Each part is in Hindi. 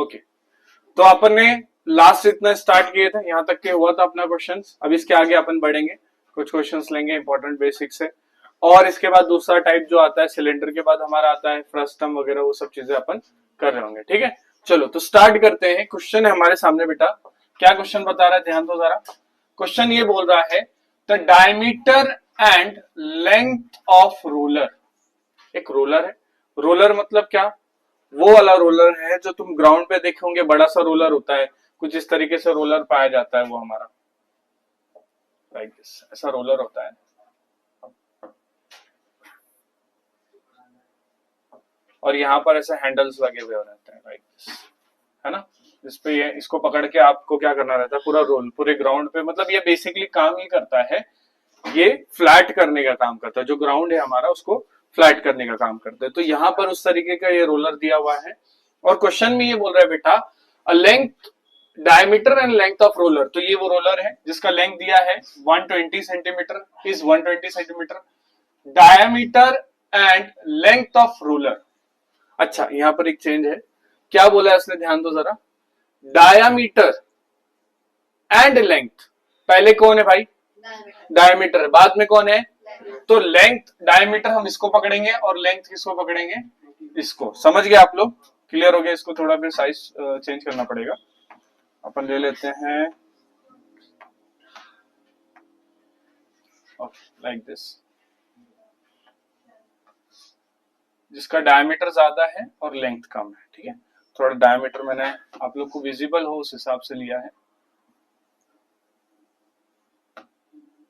ओके, तो अपन ने लास्ट इतना स्टार्ट किए थे, यहाँ तक के हुआ था अपना क्वेश्चंस। अब इसके आगे अपन बढ़ेंगे, कुछ क्वेश्चंस लेंगे इंपॉर्टेंट बेसिक से, और इसके बाद दूसरा टाइप जो आता है सिलेंडर के बाद हमारा आता है फ्रस्टम वगैरह, वो सब चीजें अपन कर रहे होंगे। ठीक है, चलो तो स्टार्ट करते हैं। क्वेश्चन है हमारे सामने बेटा, क्या क्वेश्चन बता रहा है, ध्यान दो जरा। क्वेश्चन ये बोल रहा है the diameter and length of roller. एक रोलर है, रोलर मतलब क्या, वो वाला रोलर है जो तुम ग्राउंड पे देखे होंगे, बड़ा सा रोलर होता है, कुछ इस तरीके से रोलर पाया जाता है वो हमारा, लाइक दिस, ऐसा रोलर होता है। और यहाँ पर ऐसे हैंडल्स लगे हुए रहते हैं, लाइक दिस, है ना, जिसपे ये इसको पकड़ के आपको क्या करना रहता है, पूरा रोल पूरे ग्राउंड पे, मतलब ये बेसिकली काम ही करता है, ये फ्लैट करने का काम करता है, जो ग्राउंड है हमारा उसको फ्लैट करने का काम करता है। तो यहाँ पर उस तरीके का ये रोलर दिया हुआ है, और क्वेश्चन में ये बोल रहा है बेटा a length diameter and length of roller. तो ये वो रोलर है जिसका लेंथ दिया है 120 centimetre, is 120 centimetre, diameter and length of roller. अच्छा, यहां पर एक चेंज है, क्या बोला है उसने, ध्यान दो जरा, डायामीटर एंड लेंथ। पहले कौन है भाई, डायमीटर, बाद में कौन है, तो लेंथ, डायमीटर हम इसको पकड़ेंगे और लेंथ किसको पकड़ेंगे, इसको। समझ गए आप लोग, क्लियर हो गया। इसको थोड़ा फिर साइज चेंज करना पड़ेगा, अपन ले लेते हैं लाइक दिस, जिसका डायमीटर ज्यादा है और लेंथ कम है। ठीक है, थोड़ा डायमीटर मैंने आप लोग को विजिबल हो उस हिसाब से लिया है।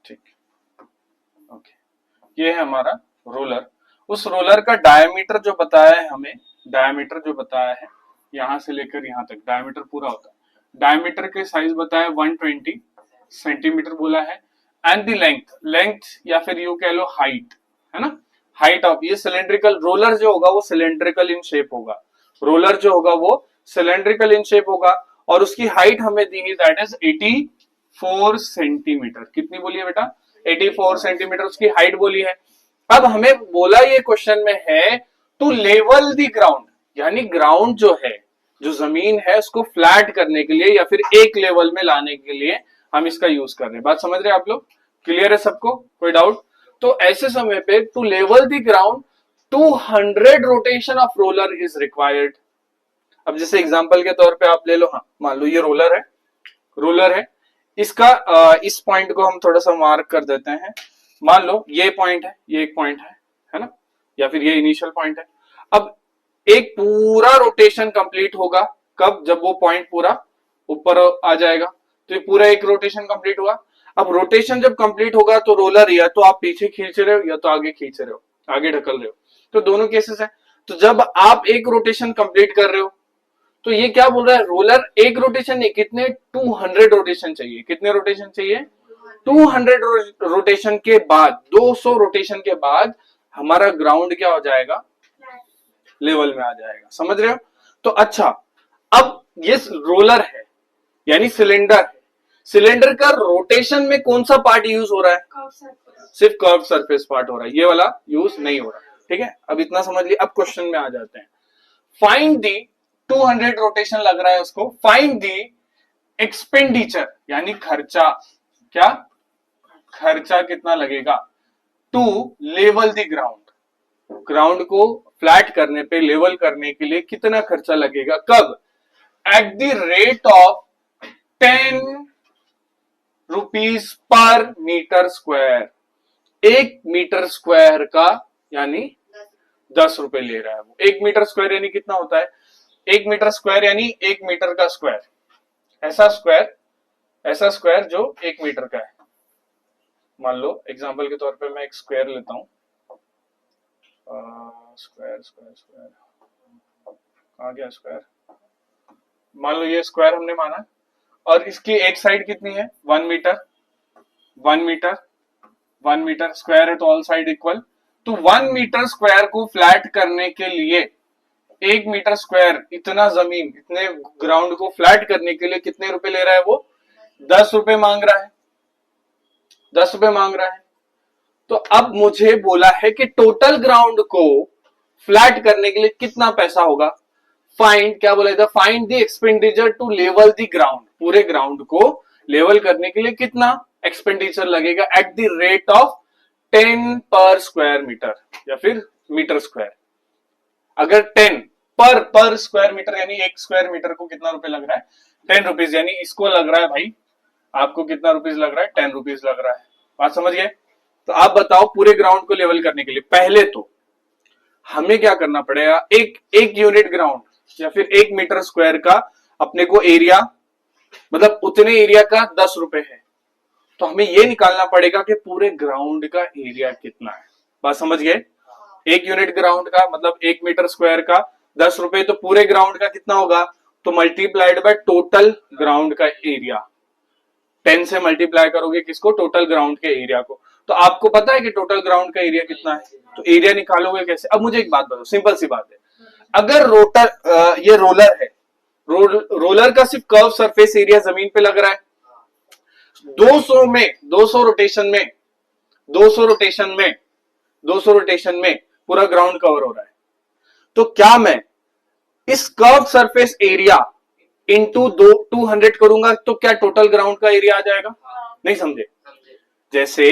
ठीक, ओके, ये है हमारा रोलर। उस रोलर का डायमीटर जो बताया है हमें, डायमीटर जो बताया है यहां से लेकर यहां तक डायमीटर पूरा होता है, डायमीटर के साइज बताया 120 सेंटीमीटर बोला है, एंड द लेंथ, लेंथ या फिर यू कह लो हाइट, है ना, हाइट ऑफ ये सिलेंड्रिकल रोलर जो होगा वो सिलेंड्रिकल इन शेप होगा, रोलर जो होगा वो सिलेंड्रिकल इन शेप होगा, और उसकी हाइट हमें दी है दैट इज 84 सेंटीमीटर। कितनी बोली है बेटा, 84 सेंटीमीटर उसकी हाइट बोली है। अब हमें बोला ये क्वेश्चन में है टू लेवल द ग्राउंड, यानी ग्राउंड जो है, जो जमीन है उसको फ्लैट करने के लिए या फिर एक लेवल में लाने के लिए हम इसका यूज कर रहे हैं। बात समझ रहे हैं आप लोग, क्लियर है सबको, कोई डाउट। तो ऐसे समय पे to level the ground 200 rotation of roller is required. अब जैसे एग्जांपल के तौर पे आप ले लो, हाँ मान लो ये रोलर है, रोलर है, इसका इस पॉइंट को हम थोड़ा सा मार्क कर देते हैं, मान लो ये पॉइंट है, ये एक पॉइंट है ना, या फिर ये इनिशियल पॉइंट है। अब एक पूरा रोटेशन कंप्लीट होगा कब, जब वो पॉइंट पूरा ऊपर आ जाएगा, तो ये पूरा एक रोटेशन कंप्लीट हुआ। अब रोटेशन जब कंप्लीट होगा तो रोलर या तो आप पीछे खींच रहे हो या तो आगे खींच रहे हो, आगे ढकल रहे हो, तो दोनों केसेस है। तो जब आप एक रोटेशन कंप्लीट कर रहे हो तो ये क्या बोल रहा है, रोलर एक रोटेशन नहीं, कितने 200 रोटेशन चाहिए, कितने रोटेशन चाहिए, 200 रोटेशन के बाद, 200 रोटेशन के बाद हमारा ग्राउंड क्या हो जाएगा, लेवल में आ जाएगा। समझ रहे हो। तो अच्छा, अब ये रोलर है यानी सिलेंडर है, सिलेंडर का रोटेशन में कौन सा पार्ट यूज हो रहा है, सिर्फ कर्व सरफेस पार्ट हो रहा है, ये वाला यूज नहीं हो रहा। ठीक है, अब इतना समझ लिया। अब क्वेश्चन में आ जाते हैं, फाइंड दी 200 रोटेशन लग रहा है उसको, फाइंड दी एक्सपेंडिचर यानी खर्चा, क्या खर्चा कितना लगेगा, to level the ground, ground को फ्लैट करने पे, लेवल करने के लिए कितना खर्चा लगेगा, कब, at the rate of 10 rupees per metre square. एक मीटर स्क्वायर का यानी 10 रुपए ले रहा है वो। एक मीटर स्क्वायर यानी कितना होता है, एक मीटर स्क्वायर यानी एक मीटर का स्क्वायर, ऐसा स्क्वायर जो एक मीटर का है। मान लो एग्जांपल के तौर पे मैं एक स्क्वायर लेता हूं, स्क्वायर स्क्वायर स्क्वायर कहां गया स्क्वायर, मान लो ये स्क्वायर हमने माना, और इसकी एक साइड कितनी है 1 मीटर, 1 मीटर, 1 मीटर स्क्वायर है तो ऑल साइड इक्वल। तो 1 मीटर स्क्वायर को फ्लैट करने के लिए, 1 मीटर स्क्वायर इतना जमीन, इतने ग्राउंड को फ्लैट करने के लिए कितने रुपए ले रहा है वो, 10 रुपए मांग रहा है, 10 रुपए मांग रहा है। तो अब मुझे बोला है कि टोटल ग्राउंड को फ्लैट करने के लिए कितना पैसा होगा, फाइंड, क्या बोला था, find the expenditure to level the ground, पूरे ग्राउंड को लेवल करने के लिए कितना एक्सपेंडिचर लगेगा एट द रेट ऑफ 10 पर स्क्वायर मीटर या फिर मीटर स्क्वायर। अगर 10 पर स्क्वायर मीटर यानी एक स्क्वायर मीटर को कितना रुपए लग रहा है, 10 रुपीज, यानी इसको लग रहा है भाई आपको कितना रुपीज लग रहा है, 10 रुपीज लग रहा है। बात समझ गए? तो आप बताओ पूरे ग्राउंड को लेवल करने के लिए पहले तो हमें क्या करना पड़ेगा, एक यूनिट ग्राउंड या फिर 1 मीटर स्क्वायर का अपने को एरिया, मतलब उतने एरिया का 10 रुपए है, तो हमें ये निकालना पड़ेगा कि पूरे ग्राउंड का एरिया कितना है। बात समझ गए? 1 यूनिट ग्राउंड का मतलब 1 मीटर स्क्वायर का 10 रुपए, तो पूरे ग्राउंड का कितना होगा, तो मल्टीप्लाइड बाय टोटल ग्राउंड का एरिया। 10 से मल्टीप्लाई करोगे किसको, टोटल ग्राउंड के एरिया को। तो आपको पता है कि टोटल ग्राउंड का एरिया कितना है, तो एरिया निकालोगे कैसे। अब मुझे एक बात बताओ, सिंपल सी बात है, अगर ये रोलर है, रोलर का सिर्फ कर्व सरफेस एरिया जमीन पे लग रहा है, 200 रोटेशन में पूरा ग्राउंड कवर हो रहा है, तो क्या मैं इस कर्व सरफेस एरिया इंटू 200 करूंगा तो क्या टोटल ग्राउंड का एरिया आ जाएगा? नहीं समझे? जैसे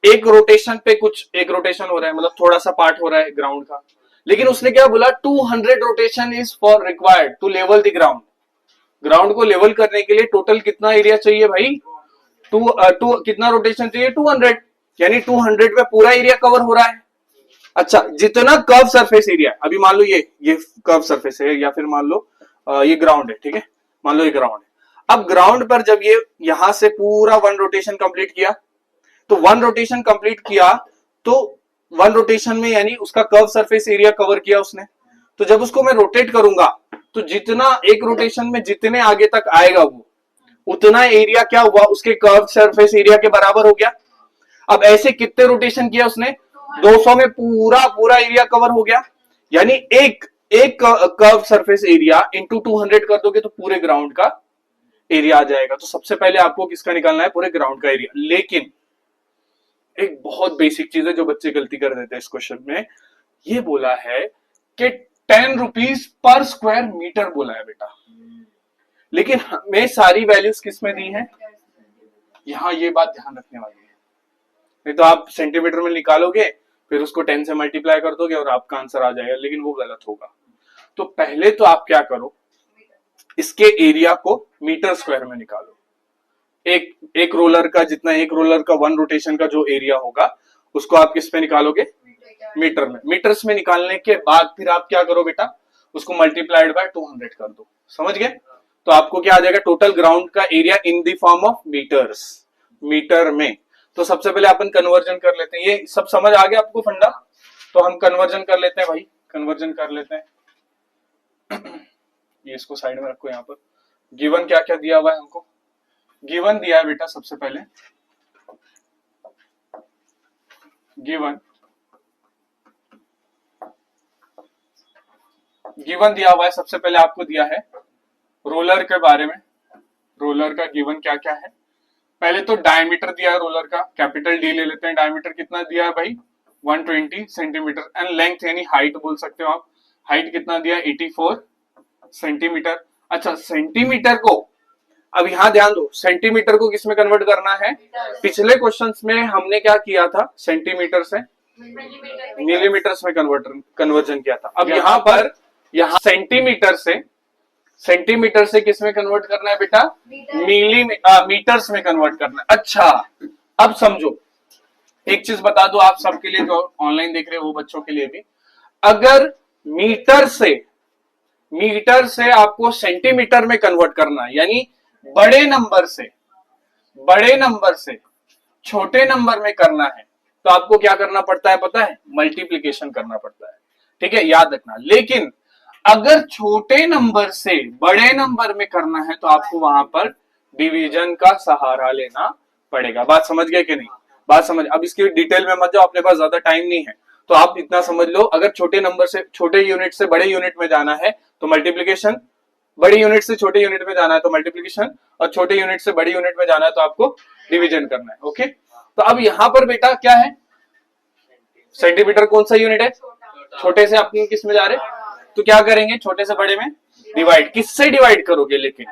एक रोटेशन पे एक रोटेशन हो रहा है, मतलब थोड़ा सा पार्ट हो रहा है ग्राउंड का, लेकिन उसने क्या बोला, 200 rotation is for required to level the ground. Ground को लेवल करने के लिए टोटल कितना एरिया चाहिए भाई, कितना रोटेशन चाहिए, 200, यानी 200 में पूरा एरिया कवर हो रहा है। अच्छा, जितना कर्व सरफेस एरिया, अभी मान लो ये कर्व सरफेस है या फिर मान लो ये ग्राउंड है, ठीक है, मान लो ये ग्राउंड है। अब ग्राउंड पर जब ये यहां से पूरा 1 रोटेशन कंप्लीट किया, तो 1 रोटेशन कंप्लीट किया, तो 1 रोटेशन में यानी उसका कर्व सरफेस एरिया कवर किया उसने, तो जब उसको मैं रोटेट करूंगा तो जितना एक रोटेशन में जितने आगे तक आएगा वो उतना एरिया क्या हुआ, उसके कर्व सरफेस एरिया के बराबर हो गया। अब ऐसे कितने रोटेशन किया उसने, 200 में पूरा एरिया कवर हो गया, यानी एक कर्व सरफेस एरिया इंटू 200 कर दोगे तो पूरे ग्राउंड का एरिया आ जाएगा। तो सबसे पहले आपको किसका निकालना है, पूरे ग्राउंड का एरिया। लेकिन एक बहुत बेसिक चीज है जो बच्चे गलती कर देते हैं इस क्वेश्चन में, ये बोला है कि 10 रुपीज पर स्क्वायर मीटर बोला है बेटा, लेकिन हमें सारी वैल्यूज किस में दी है, यहां ये बात ध्यान रखने वाली है। नहीं तो आप सेंटीमीटर में निकालोगे फिर उसको 10 से मल्टीप्लाई कर दोगे और आपका आंसर आ जाएगा, लेकिन वो गलत होगा। तो पहले तो आप क्या करो, इसके एरिया को मीटर स्क्वायर में निकालो। एक रोलर का जितना, एक रोलर का 1 रोटेशन का जो एरिया होगा उसको आप किस पे निकालोगे, मीटर में। मीटर्स में निकालने के बाद फिर आप क्या करो बेटा, उसको मल्टीप्लाइड बाय 200 कर दो। समझ गए? तो आपको क्या आ जाएगा, टोटल ग्राउंड का area in the form of metres, metre में। तो सबसे पहले अपन कन्वर्जन कर लेते हैं, ये सब समझ आ गया आपको फंडा, तो हम कन्वर्जन कर लेते हैं भाई, कन्वर्जन कर लेते हैं। ये इसको साइड में रखो, यहाँ पर गिवन क्या क्या दिया हुआ है हमको, गिवन दिया है बेटा सबसे पहले, गिवन दिया हुआ है। सबसे पहले आपको दिया है रोलर के बारे में, रोलर का गिवन क्या क्या है। पहले तो डायमीटर दिया है रोलर का, कैपिटल डी ले लेते हैं। डायमीटर कितना दिया है भाई, 120 सेंटीमीटर। एंड लेंथ यानी हाइट बोल सकते हो आप, हाइट कितना दिया है, 84 सेंटीमीटर। अच्छा, सेंटीमीटर को अब यहां ध्यान दो, सेंटीमीटर को किस में कन्वर्ट करना है, पिछले क्वेश्चंस में हमने क्या किया था, सेंटीमीटर से मिलीमीटर्स में कन्वर्जन किया था। अब यहाँ पर सेंटीमीटर से किस में कन्वर्ट करना है बेटा, मीटर्स में कन्वर्ट करना है। अच्छा, अब समझो, एक चीज बता दो आप सबके लिए जो ऑनलाइन देख रहे हो वो बच्चों के लिए भी, अगर मीटर से आपको सेंटीमीटर में कन्वर्ट करना है, यानी बड़े नंबर से छोटे नंबर में करना है, तो आपको क्या करना पड़ता है पता है, मल्टीप्लीकेशन करना पड़ता है। ठीक है, याद रखना। लेकिन अगर छोटे नंबर से बड़े नंबर में करना है तो आपको वहां पर डिवीजन का सहारा लेना पड़ेगा। बात समझ गए कि नहीं? बात समझ, अब इसकी डिटेल में मत जाओ, अपने पास ज्यादा टाइम नहीं है, तो आप इतना समझ लो, अगर छोटे नंबर से छोटे यूनिट से बड़े यूनिट में जाना है तो मल्टीप्लीकेशन, बड़ी यूनिट से छोटे यूनिट में जाना है तो मल्टीप्लीकेशन, और छोटे यूनिट से बड़ी यूनिट में जाना है तो आपको डिवीजन करना है। ओके, तो अब यहां पर बेटा क्या है, सेंटीमीटर कौन सा यूनिट है, छोटे से अपनी किस में जा रहे, तो क्या करेंगे, छोटे से बड़े में डिवाइड। किससे डिवाइड करोगे, लेकिन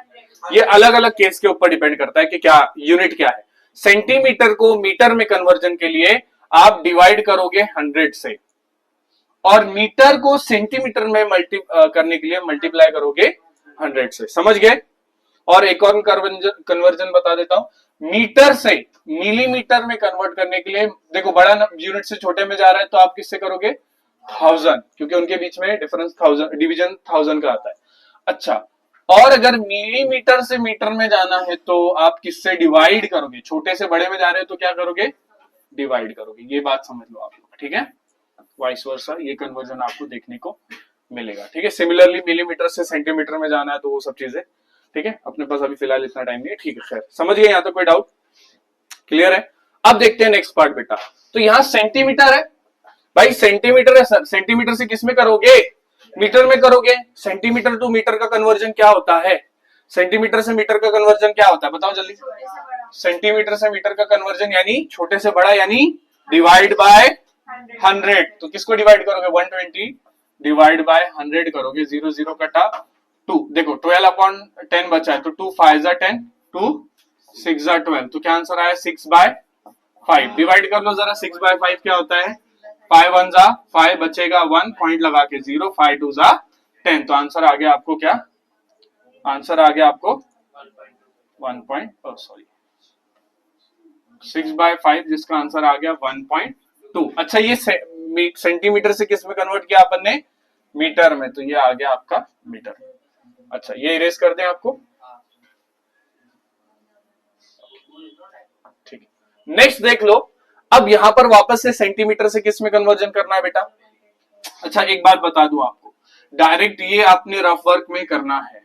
ये अलग अलग केस के ऊपर डिपेंड करता है कि क्या यूनिट क्या है। सेंटीमीटर को मीटर में कन्वर्जन के लिए आप डिवाइड करोगे 100 से, और मीटर को सेंटीमीटर में करने के लिए मल्टीप्लाई करोगे 100 से। समझ गए। और एक और कन्वर्जन बता देता हूं, मीटर से मिलीमीटर में कन्वर्ट करने के लिए, देखो बड़ा यूनिट से छोटे में जा रहा है तो आप किससे करोगे, 1000, क्योंकि उनके बीच में डिफरेंस 1000, डिवीजन 1000 का आता है। अच्छा, और अगर मिलीमीटर से मीटर में जाना है तो आप किससे डिवाइड करोगे, छोटे से बड़े में जा रहे हो तो क्या करोगे, डिवाइड करोगे। ये बात समझ लो आप लोग, ठीक है। वाइस वर्सा ये कन्वर्जन आपको देखने को मिलेगा, ठीक है। सिमिलरली मिलीमीटर से सेंटीमीटर में जाना है तो वो सब चीजें, ठीक है। अपने पास अभी फिलहाल इतना टाइम नहीं है, ठीक है। खैर समझ गए, यहाँ तो कोई डाउट क्लियर है। अब देखते हैं नेक्स्ट पार्ट बेटा। तो यहाँ सेंटीमीटर है भाई, सेंटीमीटर है सर, सेंटीमीटर से किस में करोगे, मीटर में करोगे। सेंटीमीटर टू मीटर का कन्वर्जन क्या होता है, सेंटीमीटर से मीटर का कन्वर्जन क्या होता है, बताओ जल्दी। सेंटीमीटर से मीटर का कन्वर्जन यानी छोटे से बड़ा, यानी डिवाइड बाय 100। तो किसको डिवाइड करोगे, 120 डिवाइड बाय 100 करोगे, 0 0 कटा 2। देखो 12/10 बचा है, तो 2 5 10, 2 6 12, तो क्या आंसर आया 6/5। डिवाइड कर लो जरा, 6/5 क्या होता है, 5 1 5, बचेगा 1, पॉइंट लगा के 0, 5 2 10। तो आंसर आ गया आपको क्या, आंसर आ गया आपको 6/5, जिसका आंसर आ गया 1.2। अच्छा, ये सेंटीमीटर से किस में कन्वर्ट किया अपन ने, मीटर में, तो ये आ गया आपका मीटर। अच्छा, ये इरेज कर दें आपको, ठीक है। नेक्स्ट देख लो, अब यहां पर वापस से सेंटीमीटर से किस में कन्वर्जन करना है बेटा। अच्छा, एक बात बता दूं आपको, डायरेक्ट ये आपने रफ वर्क में करना है,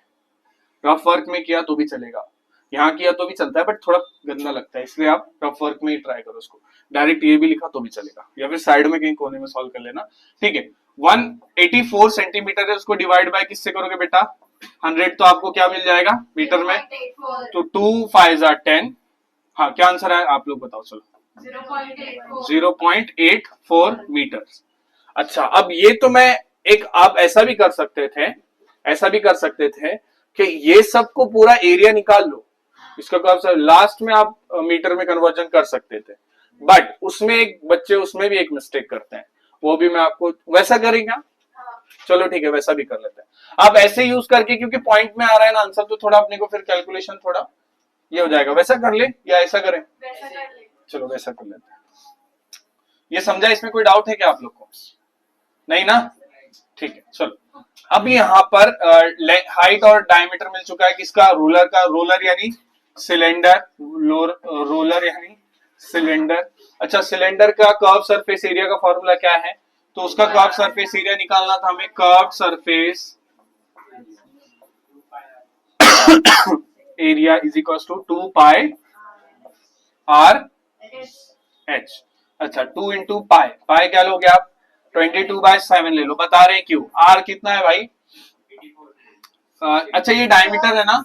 रफ वर्क में किया तो भी चलेगा, यहाँ किया तो भी चलता है, बट थोड़ा गंदा लगता है, इसलिए आप रफ वर्क में ही ट्राई करो उसको। डायरेक्ट ये भी लिखा तो भी चलेगा, या फिर साइड में कहीं कोने में सॉल्व कर लेना, ठीक है। 184 सेंटीमीटर है, उसको डिवाइड बाय किससे करोगे बेटा, 100, तो आपको क्या मिल जाएगा मीटर में, तो 2 5 10। हाँ, क्या आंसर है आप लोग बताओ, चलो 0.84 मीटर। अच्छा, अब ये तो मैं एक, आप ऐसा भी कर सकते थे, ऐसा भी कर सकते थे कि ये सबको पूरा एरिया निकाल लो, इसका कर्व लास्ट में आप मीटर में कन्वर्जन कर सकते थे, बट उसमें एक बच्चे उसमें भी एक मिस्टेक करते हैं, वो भी मैं आपको, वैसा करेंगे, चलो ठीक है, वैसा भी कर लेते हैं। आप ऐसे यूज करके, क्योंकि पॉइंट में आ रहा है ना आंसर, तो थोड़ा अपने को फिर कैलकुलेशन थोड़ा ये हो जाएगा, वैसा कर ले या ऐसा करें, चलो वैसा कर लेते हैं। ये समझा, इसमें कोई डाउट है क्या आप लोग को, नहीं ना, ठीक है। चलो, अब यहाँ पर हाइट और डायमीटर मिल चुका है किसका, रोलर का, रोलर यानी सिलेंडर, रोलर यानी सिलेंडर। अच्छा, सिलेंडर का कर्व सरफेस एरिया का फॉर्मूला क्या है, तो उसका कर्व सरफेस एरिया निकालना था हमें, curve surface area is equal to 2 pi R H. अच्छा, 2 इंटू पाई, पाई क्या लोगे आप, 22/7 ले लो, बता रहे हैं क्यों, आर कितना है भाई, अच्छा ये डायमीटर है ना,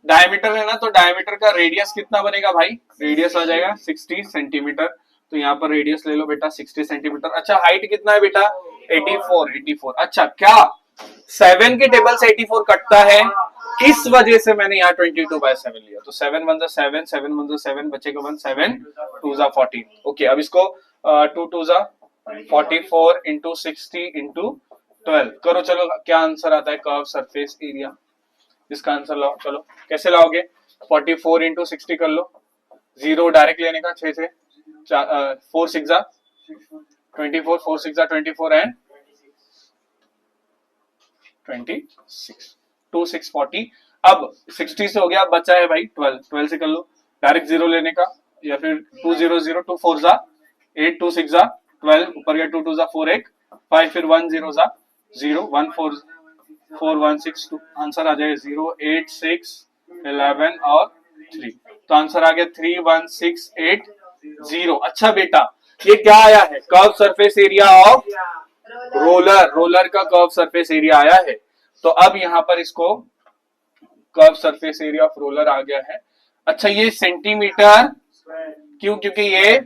डायमीटर है ना, तो डायमीटर का रेडियस कितना बनेगा भाई, रेडियस आ जाएगा 60 सेंटीमीटर, तो यहाँ पर रेडियस ले लो बेटा 60 सेंटीमीटर। अच्छा, हाइट कितना है बेटा, 84। अच्छा, क्या 7 के टेबल से 84 कटता है, इस वजह से मैंने यहाँ 22/7 लिया, तो 7 1 7, 7 1 7, बचेगा 1, 7 2 14। ओके, अब इसको 2 2 44 इंटू 60 इंटू 12 करो, चलो क्या आंसर आता है, कर्व सरफेस एरिया, इसका आंसर लाओ। चलो कैसे लाओगे, 44 इंटू 60 कर लो, 0 डायरेक्ट लेने का, 6 से 4 6 24, 4 6 24 एंड 26, 2 6 40। अब 60 से हो गया, अब बचा है भाई 12, 12 से कर लो, डायरेक्ट 0 लेने का, या फिर 2 0 0, 2 4 8, 2 6 12, ऊपर गया 2 2 4 1 5, फिर 1 0 0, 1 4 4 1 6 2, आंसर आ जाएगा 0 8 6 11 और 3, तो आंसर आ गया 3 1 6 8 0। अच्छा बेटा, ये क्या आया है, curve surface area of roller, roller का कर्व सरफेस एरिया आया है। तो अब यहां पर इसको curve surface area of roller आ गया है। अच्छा, ये सेंटीमीटर क्यों, क्योंकि ये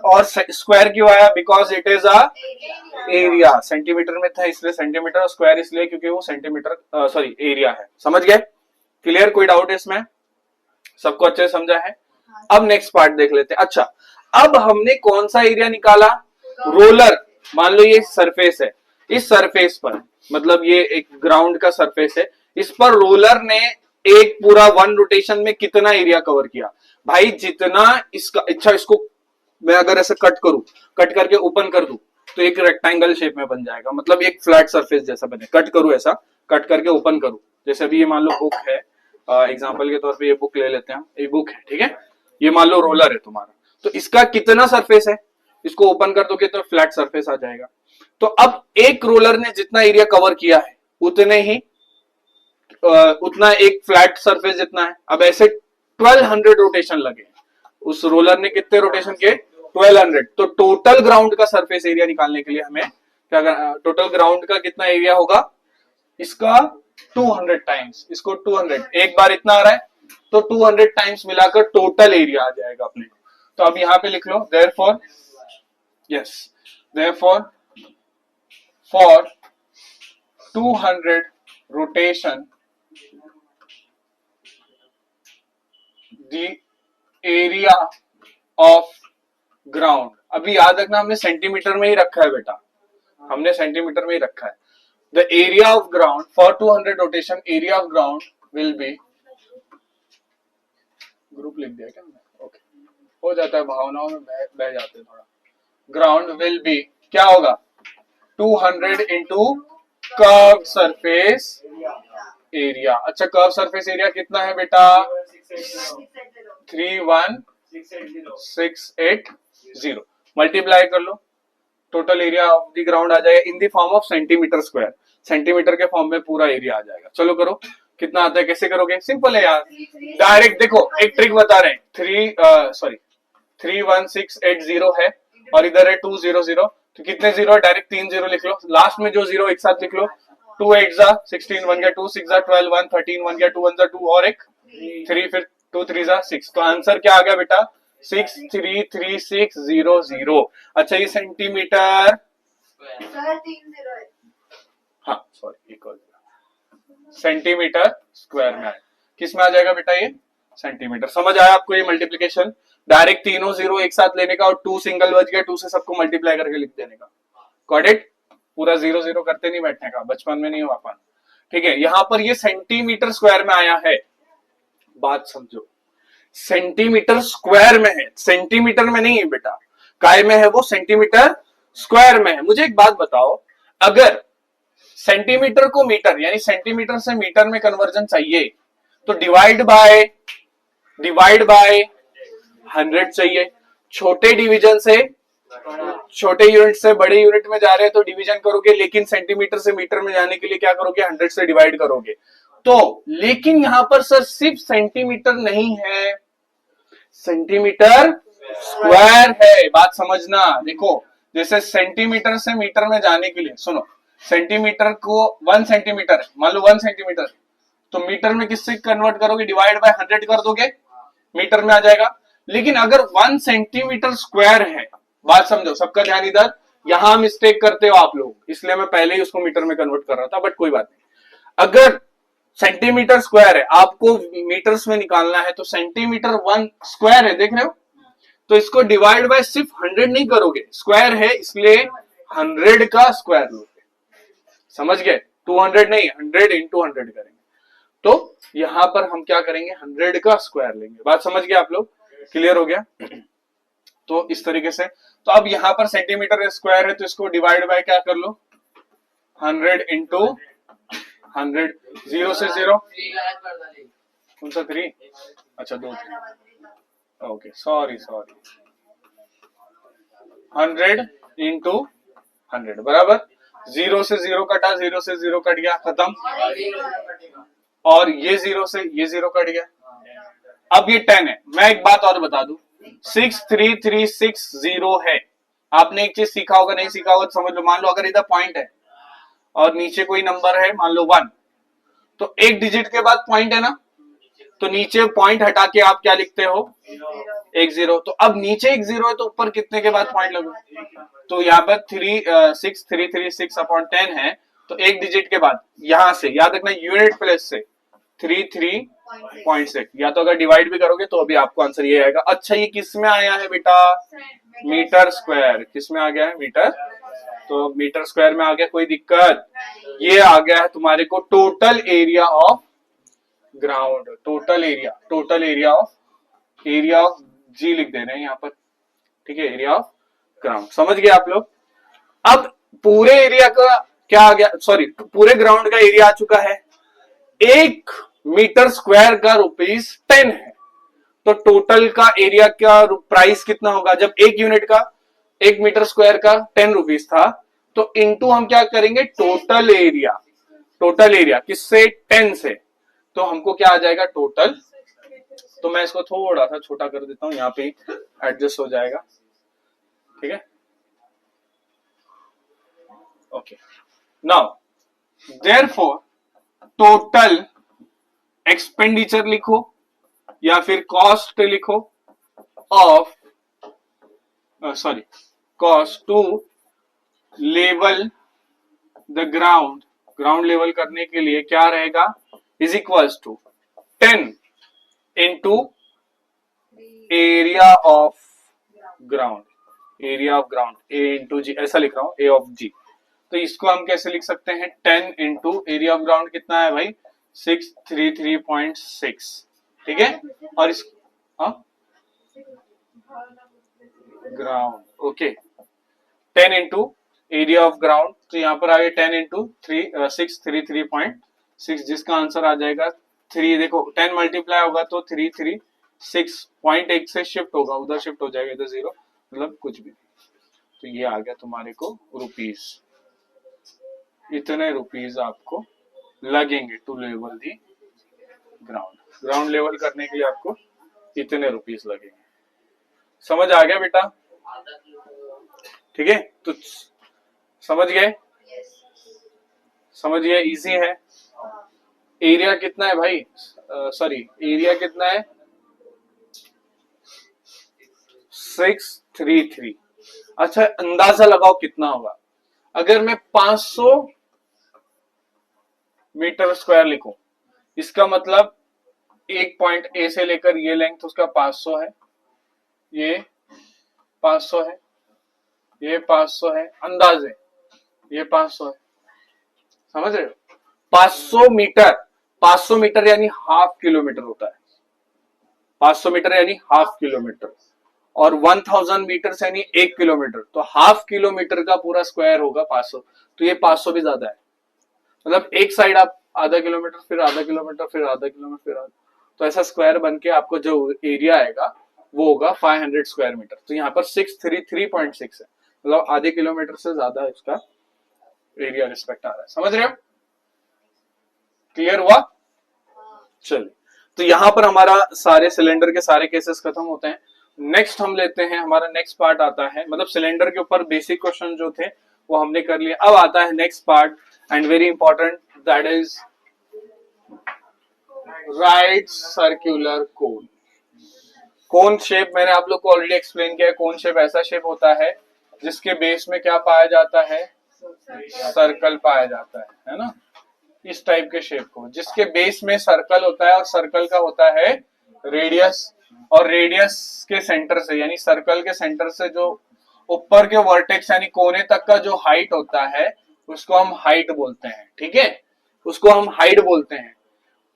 और स्क्वायर क्यों आया? Because it is a area. Centimetre में था इसलिए सेंटीमीटर, और स्क्वायर इसलिए क्योंकि वो सेंटीमीटर सॉरी एरिया है। समझ गए? क्लियर? कोई डाउट है इसमें? सबको अच्छे से समझा है? अब नेक्स्ट पार्ट देख लेते हैं। अच्छा, अब हमने कौन सा एरिया निकाला? रोलर। मान लो ये सरफेस है, इस सरफेस पर, मतलब ये एक ग्राउंड का सरफेस है, इस पर रोलर ने एक पूरा वन रोटेशन में कितना एरिया कवर किया? भाई जितना इसका, अच्छा इसको मैं अगर ऐसे कट करूं, कट करके ओपन कर दूं तो एक रेक्टेंगल शेप में बन जाएगा, मतलब एक फ्लैट सरफेस जैसा बने। कट करूं ऐसा, कट करके ओपन करूं, जैसे अभी ये मान लो बुक है, एग्जांपल के तौर पे ये बुक ले लेते हैं, ये बुक है, ठीक है, ये मान लो रोलर है तुम्हारा, तो इसका कितना सरफेस है, इसको ओपन कर दोगे तो फ्लैट सरफेस आ जाएगा। तो अब एक रोलर ने जितना एरिया कवर किया है उतने ही उतना एक फ्लैट सरफेस जितना है। अब ऐसे 1200 रोटेशन लगे, उस रोलर ने कितने रोटेशन किए? 1200। तो टोटल ग्राउंड का सरफेस एरिया निकालने के लिए हमें क्या करना? टोटल ग्राउंड का कितना एरिया होगा? इसका 200 टाइम्स, इसको 200, एक बार इतना आ रहा है तो 200 टाइम्स मिलाकर टोटल एरिया आ जाएगा अपने। तो अब यहां पे लिख लो therefore, yes, therefore for 200 rotation the area of ground. अभी याद रखना हमने सेंटीमीटर में ही रखा है बेटा, हमने सेंटीमीटर में ही रखा है। The area of ground for 200 rotation, area of ground will be, group लिख दिया क्या मैंने? ओके, हो जाता है, भावनाओं में बह जाते हैं थोड़ा। ग्राउंड विल बी क्या होगा? 200 इंटू कर्व सरफेस एरिया। अच्छा, कर्व सरफेस एरिया कितना है बेटा? 31680। मल्टीप्लाई कर लो, total area of the ground आ जाएगा in the form of centimetre square, centimetre के फॉर्म में पूरा एरिया आ जाएगा। चलो करो, कितना आता है, कैसे करोगे? सिंपल है यार, डायरेक्ट देखो, एक ट्रिक बता रहे हैं, 31680 है और इधर है 200, तो कितने जीरो है? डायरेक्ट 3 जीरो लिख लो, लास्ट में जो जीरो एक साथ लिख लो। 2 8 जा 16, 1 गया 2, 6 जा 12, 1 13, 1 गया 2 1 जा 2 और एक 3, फिर 2 3 जा 6। तो आंसर क्या आ गया बेटा? 633,600। अच्छा, ये सेंटीमीटर, हाँ सॉरी, इक्वल सेंटीमीटर स्क्वायर में आएगा। किस में आ जाएगा बेटा? ये सेंटीमीटर। समझ आया आपको ये मल्टीप्लीकेशन? डायरेक्ट तीनों जीरो एक साथ लेने का और 2 सिंगल बच गया, 2 से सबको मल्टीप्लाई करके लिख देने का। Got it? पूरा जीरो जीरो करते नहीं बैठने का, बचपन में नहीं हुआ पाना। ठीक है, यहां पर ये सेंटीमीटर स्क्वायर में आया है, बात समझो, सेंटीमीटर स्क्वायर में है, सेंटीमीटर में नहीं है बेटा। काय में है वो? सेंटीमीटर स्क्वायर में है। मुझे एक बात बताओ, अगर सेंटीमीटर को मीटर यानी सेंटीमीटर से मीटर में कन्वर्जन चाहिए तो डिवाइड बाय 100 चाहिए। छोटे डिवीजन से, छोटे यूनिट से बड़े यूनिट में जा रहे हैं तो डिवीजन करोगे, लेकिन सेंटीमीटर से मीटर में जाने के लिए क्या करोगे? 100 से डिवाइड करोगे। तो लेकिन यहां पर सर सिर्फ सेंटीमीटर नहीं है, सेंटीमीटर स्क्वायर है। बात समझना, देखो, जैसे सेंटीमीटर से मीटर में जाने के लिए, सुनो, सेंटीमीटर को 1 सेंटीमीटर, मान लो 1 सेंटीमीटर, तो मीटर में किससे कन्वर्ट करोगे? डिवाइड बाय 100 कर दोगे, मीटर में आ जाएगा। लेकिन अगर 1 सेंटीमीटर स्क्वायर है, बात समझो, सबका ध्यान इधर, यहां मिस्टेक करते हो आप लोग, इसलिए मैं पहले ही उसको मीटर में कन्वर्ट कर रहा था, बट कोई बात नहीं। अगर सेंटीमीटर स्क्वायर है, आपको मीटर्स में निकालना है, तो सेंटीमीटर 1 स्क्वायर है, देख रहे हो, तो इसको डिवाइड बाय सिर्फ 100 नहीं करोगे, स्क्वायर है इसलिए 100 का स्क्वायर लोगे। समझ गए? 200 नहीं, 100 इंटू 100 करेंगे। तो यहां पर हम क्या करेंगे? 100 का स्क्वायर लेंगे। बात समझ गए आप लोग? क्लियर हो गया? तो इस तरीके से, तो अब यहां पर सेंटीमीटर स्क्वायर है तो इसको डिवाइड बाय क्या कर लो? 100 इंटू 100, 0 से 0, कौन सा 3? अच्छा 2 3, ओके, सॉरी 100 इंटू 100 बराबर 0 से 0 कटा, 0 से 0 कट गया, खत्म। और ये 0 से ये 0 कट गया। अब ये 10 है। मैं एक बात और बता दूं, 63360 है। आपने एक चीज सीखा होगा, नहीं सीखा होगा तो समझ लो। मान लो अगर इधर पॉइंट है और नीचे कोई नंबर है, मान लो 1, तो एक डिजिट के बाद पॉइंट है ना, तो नीचे पॉइंट हटा के आप क्या लिखते हो? एक जीरो, तो अब नीचे एक जीरो है तो ऊपर कितने के बाद पॉइंट लगो, तो यहाँ पर 36336/10 है, तो एक डिजिट के बाद यहां से याद रखना यूनिट प्लेस से 33.6, या तो अगर डिवाइड भी करोगे तो अभी आपको आंसर ये आएगा। अच्छा ये किस में आया है बेटा, मीटर स्क्वायर, किस में आ गया है, मीटर, तो मीटर स्क्वायर में आ गया, कोई दिक्कत, ये आ गया है तुम्हारे को total area of ground, total area of G लिख दे रहे हैं यहाँ पर, ठीक है, एरिया ऑफ ग्राउंड, समझ गए आप लोग। अब पूरे एरिया का क्या आ गया, सॉरी पूरे ग्राउंड का एरिया आ चुका है, 1 मीटर स्क्वायर का ₹10 है, तो टोटल का एरिया का प्राइस कितना होगा, जब 1 यूनिट का 1 मीटर स्क्वायर का ₹10 था, तो इनटू हम क्या करेंगे टोटल एरिया किससे, 10 से, तो हमको क्या आ जाएगा टोटल, तो मैं इसको थोड़ा सा छोटा कर देता हूं, यहाँ पे एडजस्ट हो जाएगा, ठीक है, okay. Now therefore total expenditure लिखो या फिर कॉस्ट लिखो of cost to level the ground level करने के लिए क्या रहेगा, is equals to 10 into area of ground, A into G, ऐसा लिख रहा हूं, ए ऑफ जी, तो इसको हम कैसे लिख सकते हैं, 10 इंटू एरिया ऑफ ग्राउंड कितना है भाई, 633.6, ठीक है, और इस ground, okay, 10 into area of ground, तो यहाँ पर आ गया 10 इंटू 633.6, जिसका आंसर आ जाएगा 3, देखो 10 मल्टीप्लाई होगा तो 336.1 से शिफ्ट होगा, उधर शिफ्ट हो जाएगा, इधर 0, मतलब कुछ भी, तो ये आ गया तुम्हारे को रुपीस, इतने रुपीस आपको लगेंगे to level the ground level करने के लिए आपको इतने रुपीस लगेंगे, समझ आ गया बेटा, ठीक है, तो समझ गए, इजी है। एरिया कितना है भाई, एरिया कितना है, 633, अच्छा अंदाजा लगाओ कितना होगा, अगर मैं 500 मीटर स्क्वायर लिखूं, इसका मतलब एक पॉइंट ए से लेकर ये लेंथ उसका 500 है, ये 500 है, ये 500 है, अंदाजे ये 500 है, समझ रहे हो, 500 मीटर यानी हाफ किलोमीटर होता है, 500 मीटर यानी हाफ किलोमीटर, और 1000 मीटर यानी 1 किलोमीटर, तो हाफ किलोमीटर का पूरा स्क्वायर होगा 500, तो ये 500 भी ज्यादा है, मतलब एक साइड आप आधा किलोमीटर, फिर आधा किलोमीटर, फिर आधा किलोमीटर, फिर आधा, तो ऐसा स्क्वायर बन के आपको जो एरिया आएगा वो होगा 500 स्क्वायर मीटर, तो यहाँ पर 633.6 है, मतलब आधे किलोमीटर से ज्यादा इसका एरिया रिस्पेक्ट आ रहा है, समझ रहे हो, क्लियर हुआ, चलिए, तो यहां पर हमारा सारे सिलेंडर के सारे केसेस खत्म होते हैं। नेक्स्ट हम लेते हैं, हमारा नेक्स्ट पार्ट आता है, मतलब सिलेंडर के ऊपर बेसिक क्वेश्चन जो थे वो हमने कर लिए, अब आता है next part and very important, that is right circular cone. Cone shape मैंने आप लोग को ऑलरेडी एक्सप्लेन किया है, कोन शेप ऐसा शेप होता है जिसके बेस में क्या पाया जाता है, सर्कल पाया जाता है ना, इस टाइप के शेप को, जिसके बेस में सर्कल होता है और सर्कल का होता है रेडियस, और रेडियस के सेंटर से यानी सर्कल के सेंटर से जो ऊपर के वर्टेक्स यानी कोने तक का जो हाइट होता है उसको हम हाइट बोलते हैं, ठीक है, उसको हम हाइट बोलते हैं।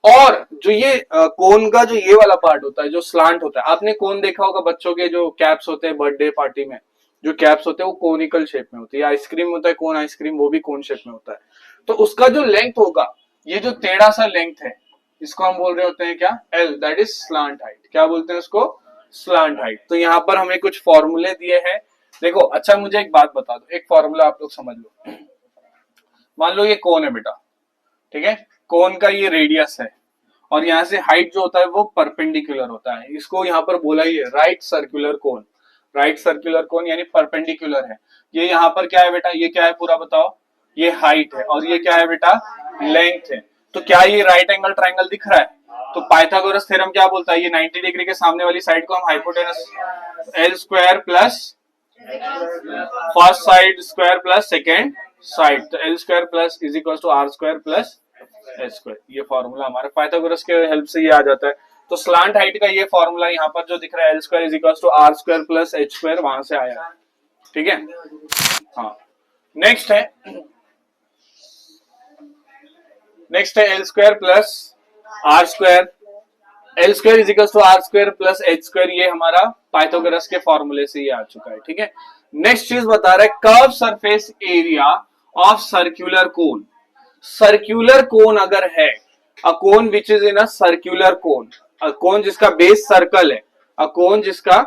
और जो ये कोन का जो ये वाला पार्ट होता है जो स्लांट होता है, आपने कोन देखा होगा बच्चों के जो कैप्स होते हैं बर्थडे पार्टी में, जो कैप्स होते हैं वो कोनिकल शेप में होती है, आइसक्रीम होता है कोन आइसक्रीम, वो भी कोन शेप में होता है, तो उसका जो लेंथ होगा, ये जो टेढ़ा सा लेंथ है इसको हम बोल रहे होते हैं क्या, L, that is slant height, क्या बोलते हैं उसको, स्लांट हाइट। तो यहाँ पर हमें कुछ फॉर्मूले दिए हैं, देखो, अच्छा मुझे एक बात बता दो, एक फॉर्मूला आप लोग समझ लो, मान लो ये कोन है बेटा, ठीक है, कोन का ये रेडियस है और यहाँ से हाइट जो होता है वो परपेंडिकुलर होता है, इसको यहाँ पर बोला ही है राइट सर्कुलर कोन, राइट सर्कुलर कोन यानी परपेंडिकुलर है। ये यहाँ पर क्या है बेटा, ये क्या है पूरा बताओ, ये हाइट है और ये क्या है बेटा, लेंथ है, तो क्या ये राइट एंगल ट्रायंगल दिख रहा है, तो पाइथागोरस थ्योरम क्या बोलता है, ये 90 डिग्री के सामने वाली साइड को हम hypotenuse L square plus first side square plus second side, तो L square plus is equal to R square plus H square. ये फॉर्मूला हमारे पाइथागोरस के हेल्प से ये आ जाता है। तो स्लांट हाइट का ये फॉर्मूला यहाँ पर जो दिख रहा है L square is equal to R square plus H square, वहां से आया। ठीक है, हाँ। नेक्स्ट है L square plus R square, L square is equal to R square plus H square, ये हमारा पाइथागोरस के फॉर्मूले से ये आ चुका है। ठीक है, नेक्स्ट चीज बता रहा है curve surface area of circular cone. Circular cone अगर है, अ कोन which is in a circular कोन, अ कोन जिसका बेस सर्कल है, अ कोन जिसका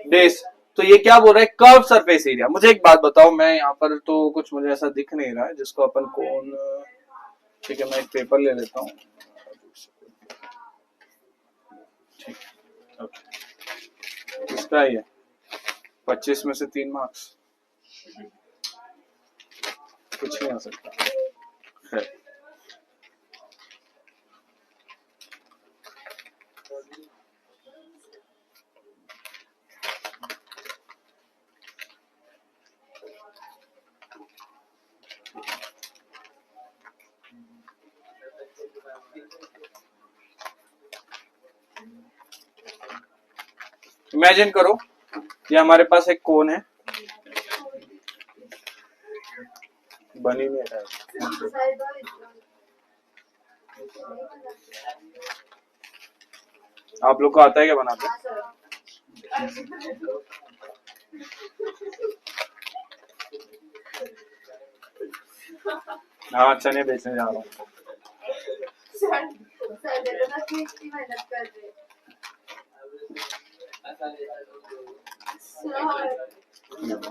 बेस, तो ये क्या बोल रहा है, कर्व सरफेस एरिया। मुझे एक बात बताओ, मैं यहाँ पर तो कुछ मुझे ऐसा दिख नहीं रहा है जिसको अपन कोन, ठीक है मैं एक पेपर ले लेता हूँ। ठीक, ओके, इसका ही है 25 में से 3 मार्क्स, कुछ नहीं आ सकता है। इमेजिन करो ये हमारे पास एक कोन है, बनी नहीं है, आप लोग को आता है क्या बनाते? हाँ, चने बेचने जा रहा हूँ।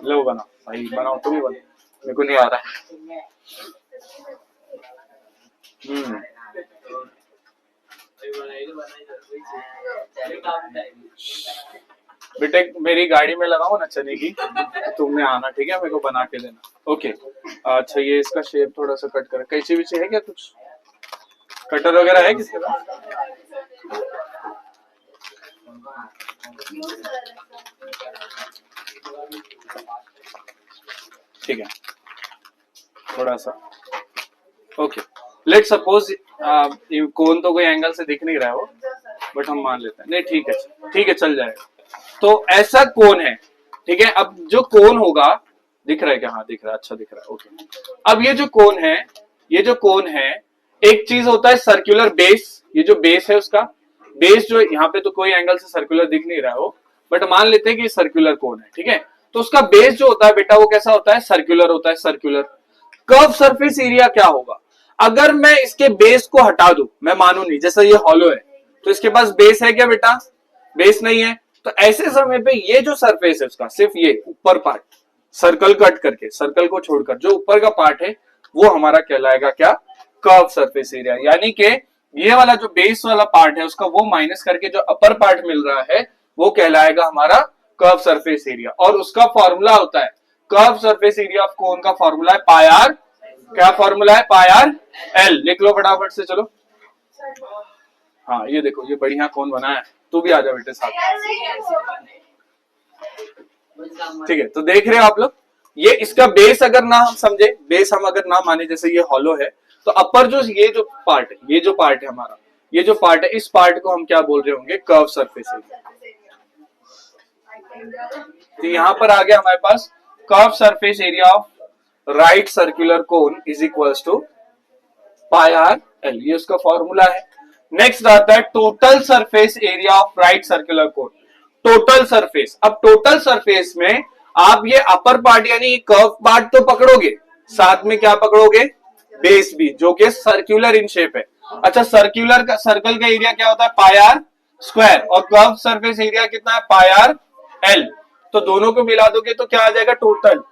लो बनाओ भाई, बनाओ, तुम ही बनाओ, मेरे को नहीं आ रहा है। बेटे मेरी गाड़ी में लगाओ ना चने की, तुमने आना, ठीक है, मेरे को बना के देना। ओके, अच्छा ये इसका शेप थोड़ा सा कट कर, कैंची विची है क्या, कुछ कटर वगैरह है किसके पास? ठीक है, थोड़ा सा। ओके, लेट सपोज कोन तो कोई एंगल से दिख नहीं रहा है वो, बट हम मान लेते हैं, नहीं ठीक है चल जाएगा। तो ऐसा कोन है, ठीक है। अब जो कोन होगा, दिख रहा है क्या? हाँ दिख रहा है, अच्छा दिख रहा है, ओके। अब ये जो कोन है, एक चीज होता है सर्कुलर बेस, ये जो बेस है उसका बेस, जो यहाँ पे तो कोई एंगल से सर्कुलर दिख नहीं रहा है वो, बट मान लेते हैं कि सर्कुलर कोन है, ठीक है। तो उसका बेस जो होता है बेटा वो कैसा होता है, सर्कुलर होता है, सर्कुलर। कर्व सरफेस एरिया क्या होगा, अगर मैं इसके बेस को हटा दूं, मैं मानू नहीं, जैसा ये हॉलो है तो इसके पास बेस है क्या बेटा? बेस नहीं है, तो ऐसे समय पे ये जो सरफेस है उसका, सिर्फ ये ऊपर पार्ट, सर्कल कट करके, सर्कल को छोड़कर जो ऊपर का पार्ट है वो हमारा कहलाएगा क्या? Curve surface area. यानी कि ये वाला जो बेस वाला पार्ट है उसका वो माइनस करके जो अपर पार्ट मिल रहा है वो कहलाएगा हमारा कर्व सरफेस एरिया। और उसका फॉर्मूला होता है, curve surface area of cone का फॉर्मूला है पाई आर। क्या फॉर्मूला है? Pi R L. लिख लो फटाफट से, चलो। हाँ ये देखो, ये बढ़िया कोन बना है, तू भी आ जा बेटे साथ। ठीक है, तो देख रहे हो आप लोग, ये इसका बेस अगर ना हम समझे, बेस हम अगर ना माने, जैसे ये हॉलो है तो अपर जो ये जो पार्ट है हमारा, ये जो पार्ट है, इस पार्ट को हम क्या बोल रहे होंगे? Curve surface area. तो यहां पर आ गया हमारे पास curve surface area of right circular cone is equals to pi R L, ये उसका फॉर्मूला है। नेक्स्ट आता है total surface area of right circular cone. Total surface, अब टोटल सरफेस में आप ये अपर पार्ट यानी कर्व पार्ट तो पकड़ोगे, साथ में क्या पकड़ोगे? बेस भी, जो कि सर्कुलर इन शेप है। अच्छा, सर्कुलर का, सर्कल का एरिया क्या होता है? पाई आर स्क्वायर, और कर्व सरफेस एरिया कितना है? Pi R L. तो दोनों को मिला दोगे तो क्या आ जाएगा? टोटल।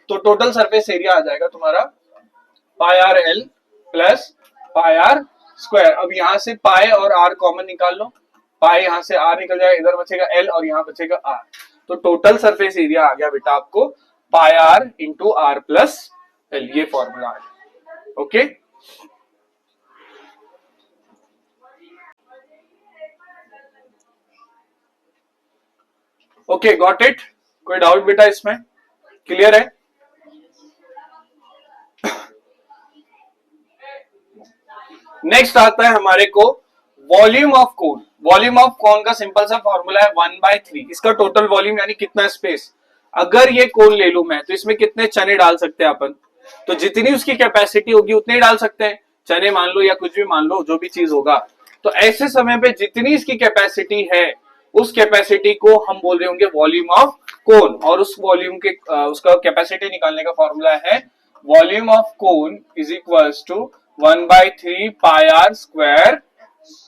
तो टोटल सरफेस एरिया आ जाएगा तुम्हारा pi R L plus pi R square. अब यहां से पाई और आर कॉमन निकाल लो, पाई यहां से आर निकल जाएगा, इधर बचेगा एल और यहां बचेगा आर। तो टोटल सरफेस एरिया आ गया बेटा आपको pi R into R plus L, ये फॉर्मूला है। Okay, okay, got it? कोई डाउट बेटा इसमें? क्लियर है? नेक्स्ट आता है हमारे को volume of cone. Volume of cone का सिंपल सा फॉर्मूला है 1/3। इसका टोटल वॉल्यूम यानी कितना स्पेस। अगर ये कोन ले लू मैं तो इसमें कितने चने डाल सकते हैं अपन? तो जितनी उसकी कैपेसिटी होगी उतने ही डाल सकते हैं। चने मान लो या कुछ भी मान लो, जो भी चीज होगा। तो ऐसे समय पे जितनी इसकी कैपेसिटी है उस कैपेसिटी को हम बोल रहे होंगे वॉल्यूम ऑफ कोन। और उस वॉल्यूम के उसका कैपेसिटी निकालने का फॉर्मूला है volume of cone is equals to 1/3 pi R square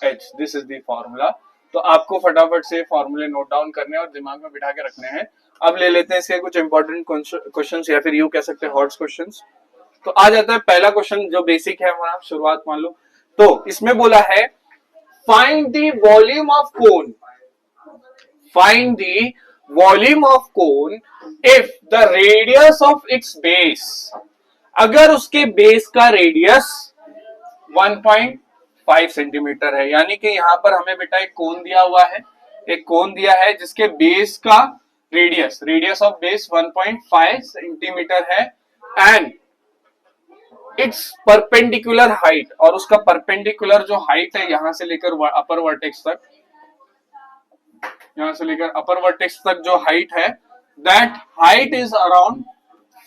H. This is the formula. तो आपको फटाफट से फॉर्मूले नोट डाउन करने और दिमाग में बिठा के रखने हैं। अब ले लेते हैं इसके कुछ इंपॉर्टेंट क्वेश्चंस या फिर यूं कह सकते हैं हॉट क्वेश्चंस। तो आ जाता है पहला क्वेश्चन जो बेसिक है हमारा, शुरुआत मान लो। तो इसमें बोला है find the volume of cone. Find the volume of cone if the radius of its base. अगर उसके बेस का रेडियस 1.5 सेंटीमीटर है, यानी कि यहां पर हमें बेटा एक कोन दिया हुआ है, एक कोन दिया है जिसके बेस का रेडियस ऑफ बेस 1.5 सेंटीमीटर है एंड इट्स परपेंडिकुलर हाइट, और उसका परपेंडिकुलर जो हाइट है यहां से लेकर अपर वर्टेक्स तक, यहां से लेकर अपर वर्टेक्स तक जो हाइट है that height is around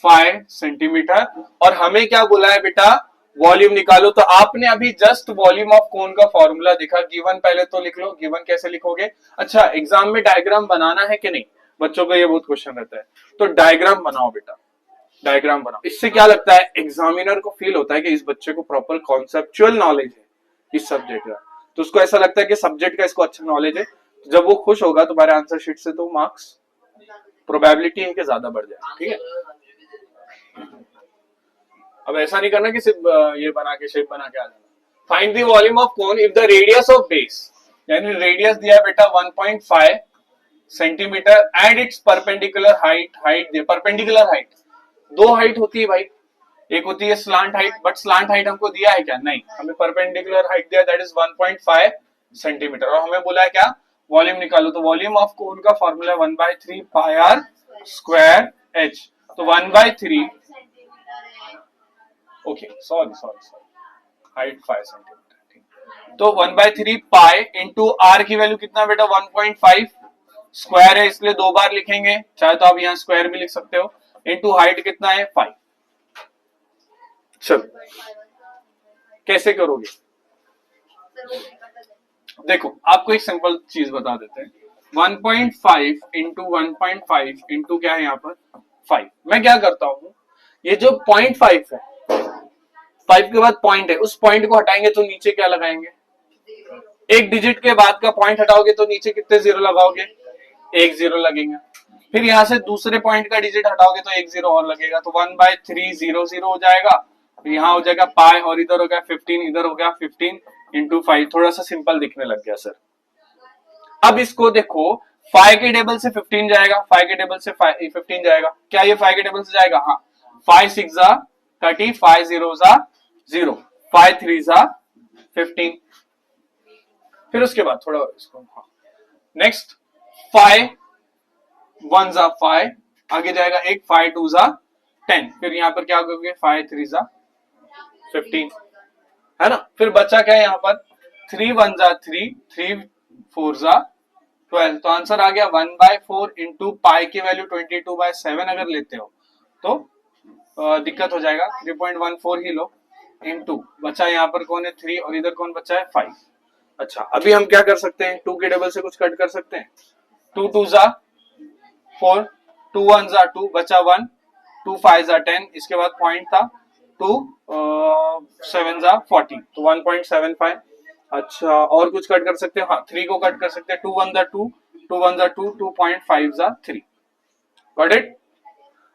5 centimetre. और हमें क्या बोला है बेटा? वॉल्यूम निकालो। तो आपने अभी जस्ट वॉल्यूम ऑफ कोन का फॉर्मूला देखा। गिवन पहले तो लिख लो। गिवन कैसे लिखोगे? अच्छा, एग्जाम में डायग्राम बनाना है कि नहीं? बच्चों का ये बहुत क्वेश्चन रहता है। तो डायग्राम बनाओ बेटा, डायग्राम बनाओ। इससे क्या लगता है एग्जामिनर को फील होता है कि इस बच्चे को प्रॉपर कॉन्सेप्चुअल नॉलेज है इस सब्जेक्ट का। तो उसको ऐसा लगता है कि सब्जेक्ट का इसको अच्छा नॉलेज है। तो जब वो खुश होगा तुम्हारे आंसर शीट से तो मार्क्स प्रोबेबिलिटी है कि ज्यादा बढ़ जाए। ठीक है, अब ऐसा नहीं करना कि सिर्फ ये बना के शेप बना के आ जाना। Find the volume of cone if the radius of base, यानी रेडियस दिया है बेटा 1.5 centimetre and it's perpendicular height. Height they, perpendicular height दो हाइट होती है भाई, एक होती है slant height, but slant height हमको दिया है क्या? नहीं, हमें परपेंडिकुलर हाइट दिया दैट इज 1.5 सेंटीमीटर। और हमें बोला है क्या? वॉल्यूम निकालो। तो वॉल्यूम ऑफ कोन का formula 1/3 pi R square H. तो 1/3, ओके सॉरी हाइट 5 सेंटीमीटर। तो 1/3 पाई इंटू आर की वैल्यू कितना बेटा? 1.5। स्क्वायर है इसलिए दो बार लिखेंगे, चाहे तो आप यहाँ स्क्वायर भी लिख सकते हो। इंटू हाइट कितना है? 5। चलो कैसे करोगे? देखो आपको एक सिंपल चीज बता देते हैं। 1.5 इंटू 1.5 इंटू क्या है यहाँ पर? 5। मैं क्या करता हूं, ये जो 0.5 है, 5 के बाद पॉइंट है, उस पॉइंट को हटाएंगे तो नीचे क्या लगाएंगे? एक डिजिट के बाद का पॉइंट हटाओगे तो नीचे कितने जीरो लगाओगे? एक जीरो लगेगा। फिर यहां से दूसरे पॉइंट का डिजिट हटाओगे तो एक जीरो और लगेगा। तो 1/3 0 0 हो जाएगा। तो यहाँ हो जाएगा पाई, और इधर हो गया 15, इधर हो गया 15 इंटू 5। थोड़ा सा सिंपल दिखने लग गया सर। अब इसको देखो, 5 के टेबल से 15 जाएगा, 5 के टेबल से 15 जाएगा। क्या ये 5 के टेबल से जाएगा? हाँ। 5 6 जा 30, 5 0 जा 0, 5 3 जा 15। फिर उसके बाद थोड़ा इसको, नेक्स्ट 5 1 जा 5, आगे जाएगा एक 5 2 जा 10। फिर यहाँ पर क्या करोगे? 5 3 जा 15, है ना? फिर बचा क्या है यहाँ पर? 3 1 जा 3, 3 4 जा 12। तो आंसर आ गया 1/4 इंटू पाई की वैल्यू 22/7 अगर लेते हो तो दिक्कत हो जाएगा, 3.14 ही लो। इंटू बचा यहाँ पर कौन है? 3, और इधर कौन बचा है? 5। अच्छा, अभी हम क्या कर सकते हैं? 2 के टेबल से कुछ कट कर सकते हैं। 2 2 जा 4, 2 1 जा 2, बचा 1, 2 5 जा 10, इसके बाद पॉइंट था 2 7 जा 40, तो 1.75। अच्छा, और कुछ कट कर सकते हैं? हाँ, 3 को कट कर सकते हैं। 2 1 जा 2, 2 1 जा 2, 2.5 जा 3। Got it?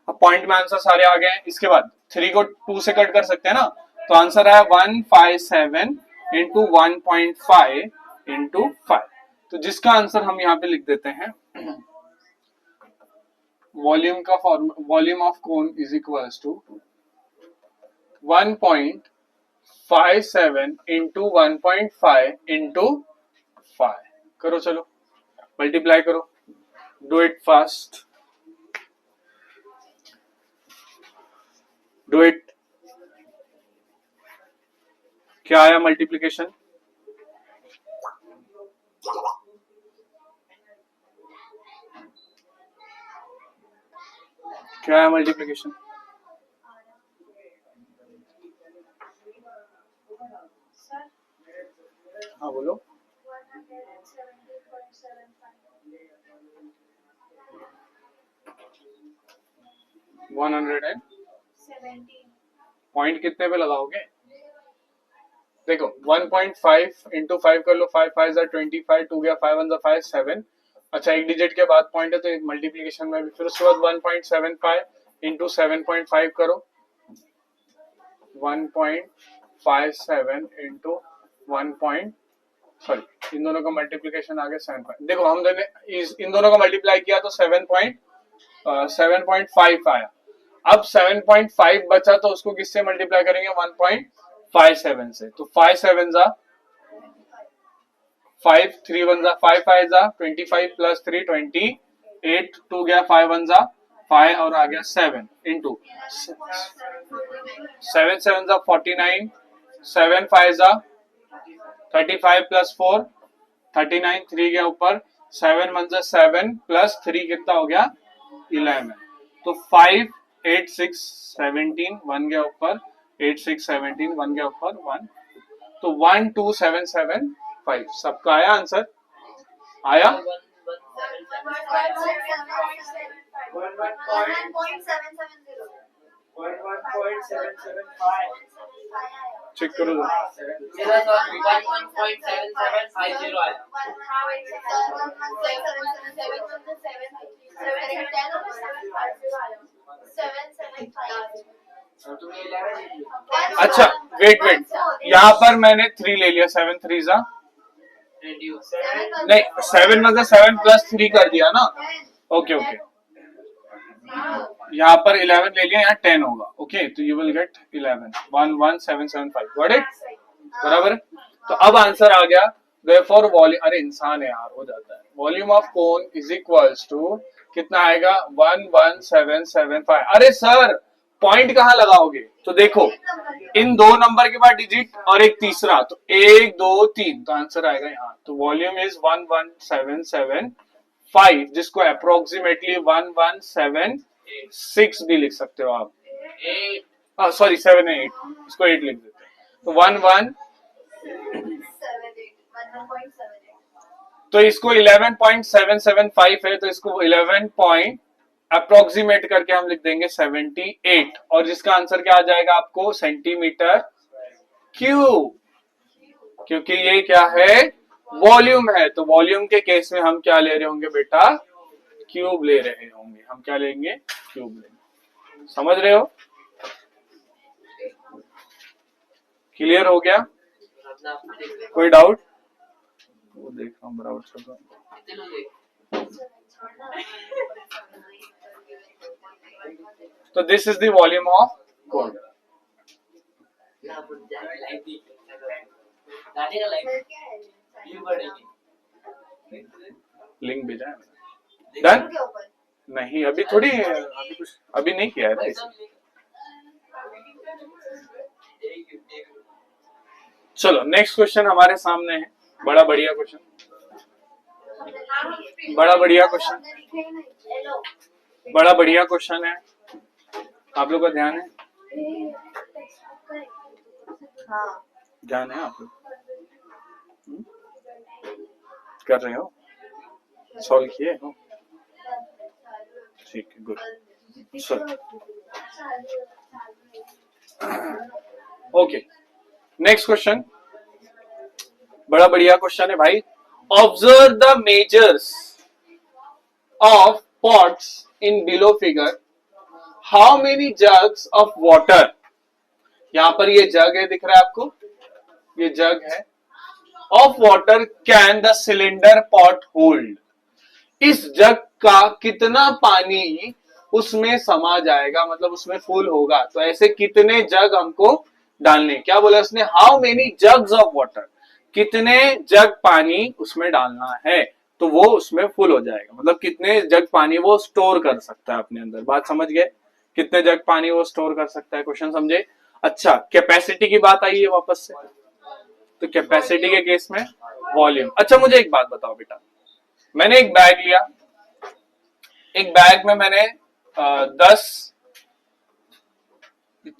अब पॉइंट में आंसर सारे आ गए हैं। इसके बाद 3 को 2 से कट कर सकते हैं ना, तो आंसर है 157 इंटू 1.5 इंटू 5। तो जिसका आंसर हम यहाँ पे लिख देते हैं, वॉल्यूम का formula, volume of cone is equals to 1.57 into 1.5 into 5। करो, चलो मल्टीप्लाई करो। Do it fast, do it. क्या आया मल्टीप्लीकेशन? क्या है मल्टीप्लीकेशन? हाँ बोलो। 117 पॉइंट कितने पे लगाओगे? देखो 1.5 इंटू 5 कर लो, 5 5 25, 2 गया 5 1 5 7। अच्छा एक डिजिट के बाद पॉइंट है तो मल्टीप्लीकेशन में भी, फिर उसके बाद 1.75 इंटू 7.5 करो, 1.57 इंटू 1. सॉरी, इन दोनों का मल्टीप्लीकेशन आ गया 7. देखो हम दोनों इन दोनों का मल्टीप्लाई किया तो 7.5 आया। अब 7.5 बचा तो उसको किससे मल्टीप्लाई करेंगे? 1.57 से। तो 5 7 जा 5, 3 1 जा 5 5 जा 25 प्लस 3 28, 2 गया 5 1 जा 5 और आ गया 7 इंटू 7 7 जा 49, 7 5 जा 35 प्लस 4 39, 3 गया ऊपर 7 1 जा 7 प्लस 3 कितना हो गया? 11। तो 5 8 6 17 1 गया ऊपर, 8 6 17 1 गया ऊपर 1, तो 12775 सबका आया आंसर? आया? चेक करो अच्छा वेट यहाँ पर मैंने 3 ले लिया, 7 3 जा नहीं 7 मतलब 7 प्लस 3 कर दिया ना। ओके ओके, यहाँ पर 11 ले लिया, यहाँ 10 होगा। ओके तो you will get 11 11775 got it, बराबर। तो अब आंसर आ गया। Therefore वॉल्यूम, अरे इंसान है यार, हो जाता है। Volume of cone is equals to कितना आएगा? 11775। अरे सर पॉइंट कहाँ लगाओगे? तो देखो इन दो नंबर के बाद डिजिट और एक तीसरा, तो 1 2 3, तो आंसर आएगा यहाँ। तो वॉल्यूम इज 11775, जिसको अप्रोक्सीमेटली 1176 भी लिख सकते हो आप। सॉरी 7 8, इसको 8 लिख देते हैं। तो 11.78, तो इसको 11.775 है, तो इसको 11 पॉइंट अप्रोक्सीमेट करके हम लिख देंगे 78, और जिसका आंसर क्या आ जाएगा आपको? सेंटीमीटर क्यूब, क्योंकि ये क्या है? वॉल्यूम है। तो वॉल्यूम के केस में हम क्या ले रहे होंगे बेटा? क्यूब ले रहे होंगे। हम क्या लेंगे? क्यूब लेंगे। समझ रहे हो? क्लियर हो गया? कोई डाउट? वो देख रहा हूँ बराबर चल रहा। तो this is the volume of cone. Link भेजा है? डन? नहीं अभी थोड़ी, अभी कुछ अभी नहीं किया है ना इसे। चलो नेक्स्ट क्वेश्चन हमारे सामने है। बड़ा बढ़िया क्वेश्चन, बड़ा बढ़िया क्वेश्चन, बड़ा बढ़िया क्वेश्चन है। आप लोग का ध्यान है? ध्यान है आप लोग? कर रहे हो? सॉल्व किए हो? ठीक है, गुड। ओके नेक्स्ट क्वेश्चन, बड़ा बढ़िया क्वेश्चन है भाई। Observe the measures of pots in below figure. How many jugs of water, यहां पर ये जग है, दिख रहा है आपको? ये जग है। Of water can the cylinder pot hold, इस जग का कितना पानी उसमें समा जाएगा, मतलब उसमें फुल होगा। तो ऐसे कितने जग हमको डालने, क्या बोला उसने? How many jugs of water, कितने जग पानी उसमें डालना है। तो वो उसमें फुल हो जाएगा। मतलब कितने जग पानी वो स्टोर कर सकता है अपने अंदर। बात समझ गए? कितने जग पानी वो स्टोर कर सकता है, क्वेश्चन समझे? अच्छा, कैपेसिटी की बात आई है वापस से, तो कैपेसिटी के केस में वॉल्यूम। अच्छा मुझे एक बात बताओ बेटा, मैंने एक बैग लिया, एक बैग में मैंने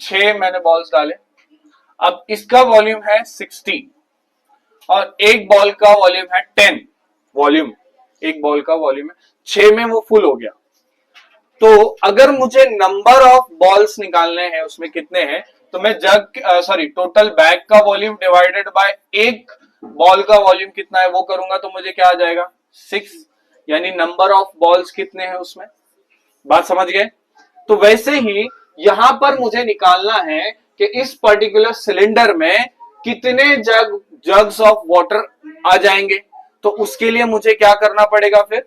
6 मैंने बॉल्स डाले। अब इसका वॉल्यूम है 60 और एक बॉल का वॉल्यूम है 10। वॉल्यूम, एक बॉल का वॉल्यूम है 6 में वो फुल हो गया। तो अगर मुझे नंबर ऑफ बॉल्स निकालने हैं उसमें कितने हैं, तो मैं टोटल बैग का वॉल्यूम डिवाइडेड बाय एक बॉल का वॉल्यूम कितना है वो करूंगा, तो मुझे क्या आ जाएगा 6, यानी नंबर ऑफ बॉल्स कितने हैं उसमें। बात समझ गए? तो वैसे ही यहां पर मुझे निकालना है कि इस पर्टिकुलर सिलेंडर में कितने जग्स ऑफ वाटर आ जाएंगे। तो उसके लिए मुझे क्या करना पड़ेगा फिर,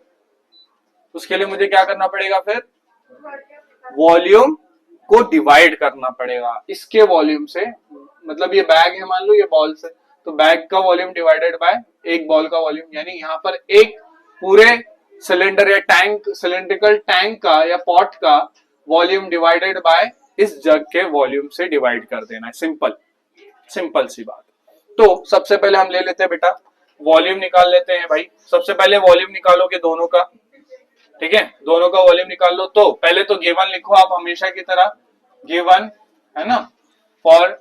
वॉल्यूम को डिवाइड करना पड़ेगा इसके वॉल्यूम से। मतलब ये बैग है, मान लो ये बॉल्स है, तो बैग का वॉल्यूम डिवाइडेड बाय एक बॉल का वॉल्यूम, यानी यहाँ पर एक पूरे सिलेंडर या टैंक, सिलेंड्रिकल टैंक का या पॉट का वॉल्यूम डिवाइडेड बाय इस जग के वॉल्यूम से डिवाइड कर देना है। सिंपल सी बात। तो सबसे पहले हम ले लेते हैं बेटा, वॉल्यूम निकाल लेते हैं भाई। सबसे पहले वॉल्यूम निकालोगे दोनों का, ठीक है, दोनों का वॉल्यूम निकाल लो। तो पहले तो गिवन लिखो आप हमेशा की तरह, गिवन है ना, फॉर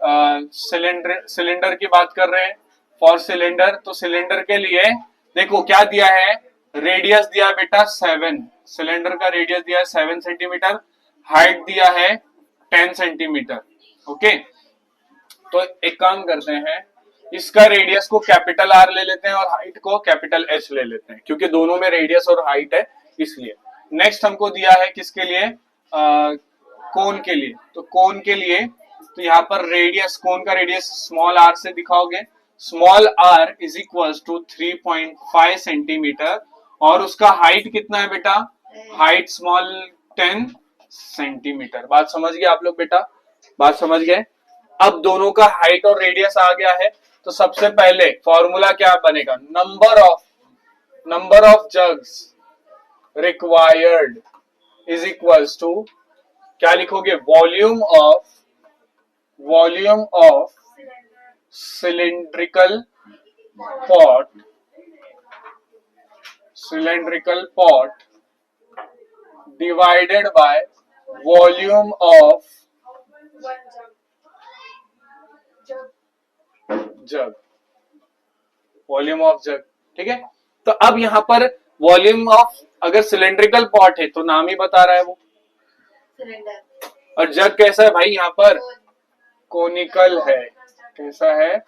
सिलेंडर की बात कर रहे हैं, फॉर सिलेंडर। तो सिलेंडर के लिए देखो क्या दिया है, रेडियस दिया है बेटा 7, सिलेंडर का रेडियस दिया है 7 सेंटीमीटर, हाइट दिया है 10 सेंटीमीटर। ओके, तो एक काम करते हैं, इसका रेडियस को कैपिटल आर ले लेते हैं और हाइट को कैपिटल एच ले लेते हैं, क्योंकि दोनों में रेडियस और हाइट है इसलिए। नेक्स्ट हमको दिया है किसके लिए, कोन के लिए। तो कोन के लिए तो यहाँ पर रेडियस, कोन का रेडियस स्मॉल आर से दिखाओगे, small R is equal to 3.5 centimetre, और उसका हाइट कितना है बेटा, हाइट स्मॉल 10 सेंटीमीटर। बात समझ गए आप लोग बेटा, बात समझ गए? अब दोनों का हाइट और रेडियस आ गया है, तो सबसे पहले फॉर्मूला क्या बनेगा, number of jugs required is equals to, क्या लिखोगे, volume of cylindrical pot divided by volume of jug, volume of jug. ठीक है, तो अब यहां पर वॉल्यूम ऑफ, अगर सिलेंड्रिकल पॉट है तो नाम ही बता रहा है वो सिलेंडर, और जग कैसा है भाई, यहाँ पर कोनिकल है। कैसा है,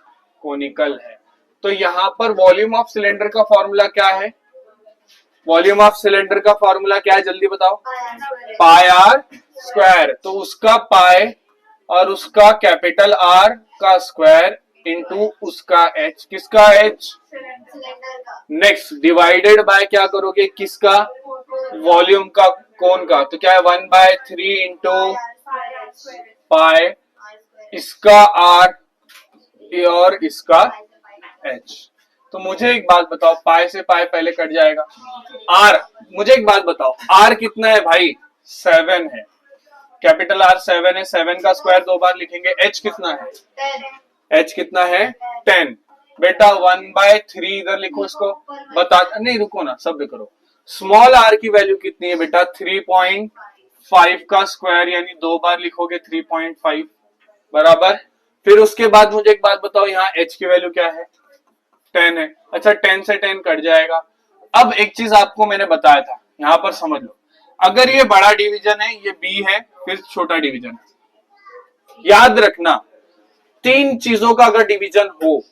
कोनिकल है। तो यहाँ पर वॉल्यूम ऑफ सिलेंडर का फॉर्मूला क्या है, वॉल्यूम ऑफ सिलेंडर का फॉर्मूला क्या है, जल्दी बताओ, पाई आर स्क्वायर। तो उसका पाई और उसका कैपिटल आर का स्क्वायर इंटू उसका एच, किसका एच, नेक्स्ट डिवाइडेड बाय क्या करोगे, किसका, वॉल्यूम का, कोन का। तो क्या है 1/3 इंटू पाई, इसका आर और इसका एच। तो मुझे एक बात बताओ, पाई से पाई पहले कट जाएगा, आर, मुझे एक बात बताओ, आर कितना है भाई, 7 है, कैपिटल आर 7 है, 7 का स्क्वायर 2 बार लिखेंगे। एच कितना है, एच कितना है 10। बेटा 1/3 इधर लिखो, इसको बता, नहीं रुको ना, सब करो। स्मॉल आर की वैल्यू कितनी है बेटा, 3.5 का स्क्वायर, यानी 2 बार लिखोगे 3.5 बराबर। फिर उसके बाद मुझे एक बात बताओ, यहाँ एच की वैल्यू क्या है, 10 है। अच्छा 10 से 10 कट जाएगा। अब एक चीज आपको मैंने बताया था, यहाँ पर समझ लो, अगर ये बड़ा डिवीजन है, ये बी है, फिर छोटा डिवीजन है, याद रखना 3 चीजों का अगर डिवीजन हो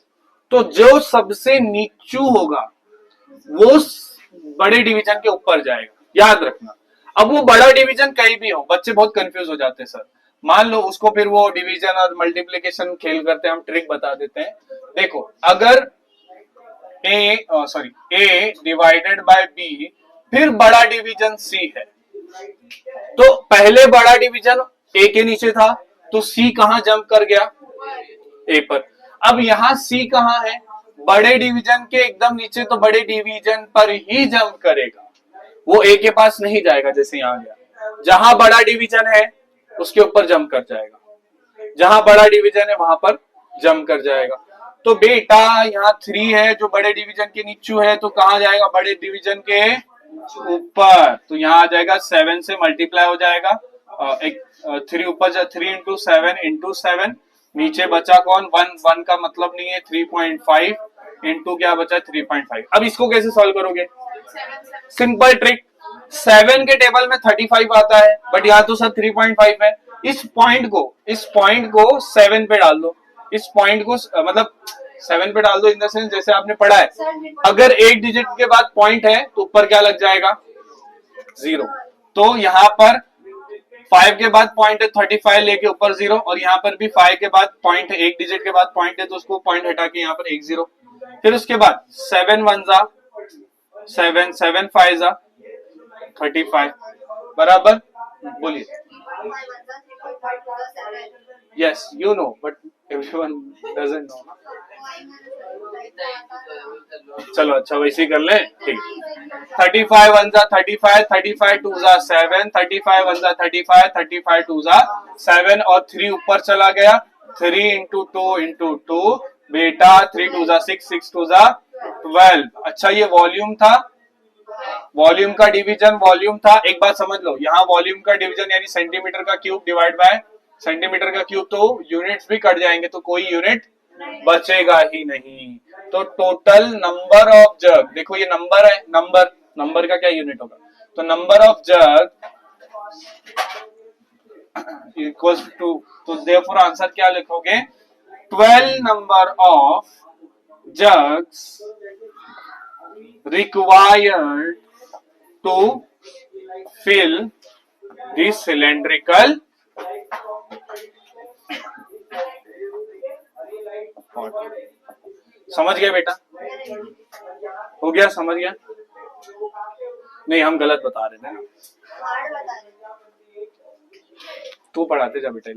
तो जो सबसे नीचू होगा वो बड़े डिवीजन के ऊपर जाएगा, याद रखना। अब वो बड़ा डिवीजन कहीं भी हो, बच्चे बहुत कंफ्यूज हो जाते हैं सर, मान लो उसको, फिर वो डिवीजन और मल्टीप्लिकेशन खेल करते हैं, हम ट्रिक बता देते हैं। देखो अगर ए डिवाइडेड बाय बी, फिर बड़ा डिवीजन सी है, तो पहले बड़ा डिवीजन ए के नीचे था, तो सी कहां जंप कर गया, ए पर। अब यहां सी कहां है, बड़े डिवीजन के एकदम नीचे तो बड़े डिवीजन पर ही जंप करेगा, वो ए के पास नहीं जाएगा। जैसे यहाँ गया, जहां बड़ा डिवीजन है उसके ऊपर जंप कर जाएगा, जहां बड़ा डिवीजन है वहां पर जंप कर जाएगा। तो बेटा यहाँ 3 है जो बड़े डिवीजन के नीचे है, तो कहां जाएगा, बड़े डिवीजन के ऊपर। तो यहाँ आ जाएगा 7 से मल्टीप्लाई हो जाएगा, एक 3 ऊपर 3 इंटू 7 इंटू 7, नीचे बचा कौन 1, 1 का मतलब नहीं है 3.5 इंटू क्या बचा 3.5। अब इसको कैसे सॉल्व करोगे, सिंपल ट्रिक, 7 के टेबल में 35 आता है बट यहाँ तो सर 3.5 है। इस पॉइंट को 7 पे डाल दो, इस पॉइंट को मतलब 7 पे डाल दो इन द सेंस जैसे आपने पढ़ा है, अगर एक डिजिट के बाद पॉइंट है तो ऊपर क्या लग जाएगा 0। तो यहाँ पर 5 के बाद पॉइंट है 35 लेके ऊपर 0, और यहाँ पर भी 5 के बाद पॉइंट है, एक डिजिट के बाद पॉइंट है तो उसको पॉइंट हटा के यहाँ पर 1 0। फिर उसके बाद 7 1 जा 7, 7 5 जा 35 बराबर, बोलिए। Yes you know but everyone doesn't know. चलो अच्छा वैसे ही कर ले, ठीक। 35 1 जा 35, 35 2 जा 7, 35 1 जा 35, 35 2 जा 7, और 3 ऊपर चला गया, 3 इंटू 2 इंटू 2 बेटा 3 2 जा 6, 6 2 जा 12। अच्छा ये वॉल्यूम था, वॉल्यूम का डिवीजन वॉल्यूम था। एक बात समझ लो, यहाँ वॉल्यूम का डिवीजन यानी सेंटीमीटर का क्यूब डिवाइड बाय सेंटीमीटर का क्यूब, तो यूनिट्स भी कट जाएंगे तो कोई यूनिट बचेगा ही नहीं। तो टोटल नंबर ऑफ जग, देखो ये नंबर है, नंबर का क्या यूनिट होगा, तो number of jug equals to, तो देयरफॉर आंसर क्या लिखोगे, 12 number of jugs required to fill the cylindrical pot। समझ गया बेटा, हो गया, समझ गया? नहीं हम गलत बता रहे थे ना, तू पढ़ाते जा बेटा।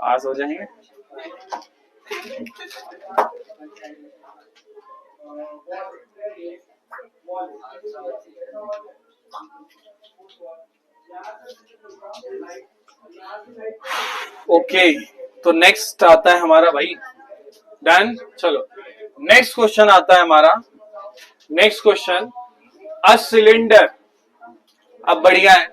पास हो जाएंगे। ओके तो नेक्स्ट आता है हमारा भाई, डन। चलो नेक्स्ट क्वेश्चन आता है हमारा, नेक्स्ट क्वेश्चन, अ सिलेंडर, अब बढ़िया है,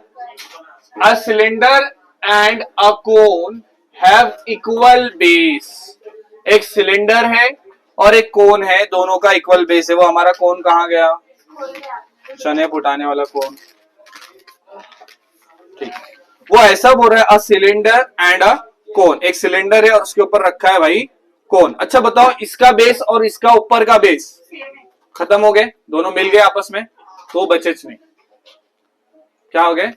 a cylinder and a cone have equal base. एक सिलेंडर है और एक कोन है, दोनों का इक्वल बेस है। वो हमारा कोन कहाँ गया, चने फुटाने वाला कोन, ठीक। वो ऐसा बोल रहा है अ सिलेंडर एंड अ कोन, एक सिलेंडर है और उसके ऊपर रखा है भाई कोन। अच्छा बताओ इसका बेस और इसका ऊपर का बेस खत्म हो गए, दोनों मिल गए आपस में, तो बचे नहीं, क्या हो गए,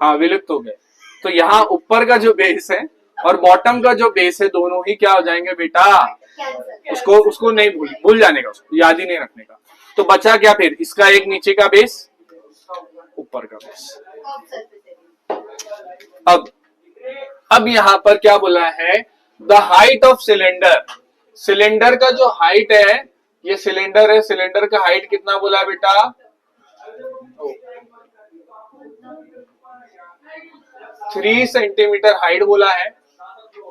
हाँ विलुप्त हो गए। तो यहाँ ऊपर का जो बेस है और बॉटम का जो बेस है दोनों ही क्या हो जाएंगे बेटा, उसको नहीं भूल जाने का, उसको याद ही नहीं रखने का। तो बचा क्या फिर, इसका एक नीचे का बेस, ऊपर का बेस। अब यहाँ पर क्या बोला है, the height of cylinder, cylinder का जो हाइट है, ये सिलेंडर है, सिलेंडर का हाइट कितना बोला है बेटा, 3 सेंटीमीटर हाइट बोला है,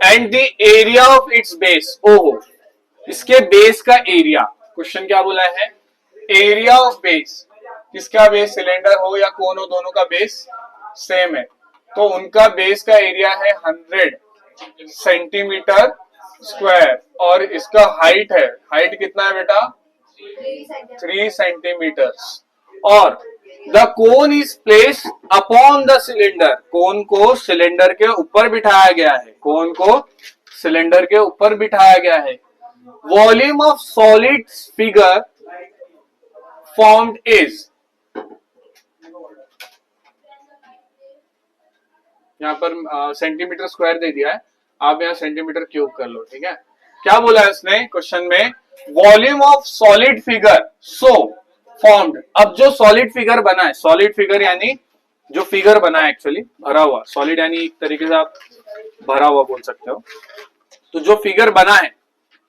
and the area of its base, ओहो इसके बेस का एरिया, क्वेश्चन क्या बोला है, एरिया ऑफ बेस, किसका बेस, सिलेंडर हो या कोन हो दोनों का बेस सेम है, तो उनका बेस का एरिया है 100 सेंटीमीटर स्क्वायर, और इसका हाइट है, हाइट कितना है बेटा 3 सेंटीमीटर, और the cone is place upon the cylinder, cone को सिलेंडर के ऊपर बिठाया गया है, कोन को सिलेंडर के ऊपर बिठाया गया है। Volume of solid figure formed is, यहाँ पर सेंटीमीटर स्क्वायर दे दिया है, आप यहाँ सेंटीमीटर क्यूब कर लो, ठीक है। क्या बोला है इसने क्वेश्चन में, volume of solid figure so formed. अब जो सॉलिड फिगर बना है, सॉलिड फिगर यानी जो फिगर बना है एक्चुअली भरा हुआ, सॉलिड यानी एक तरीके से आप भरा हुआ बोल सकते हो। तो जो फिगर बना है,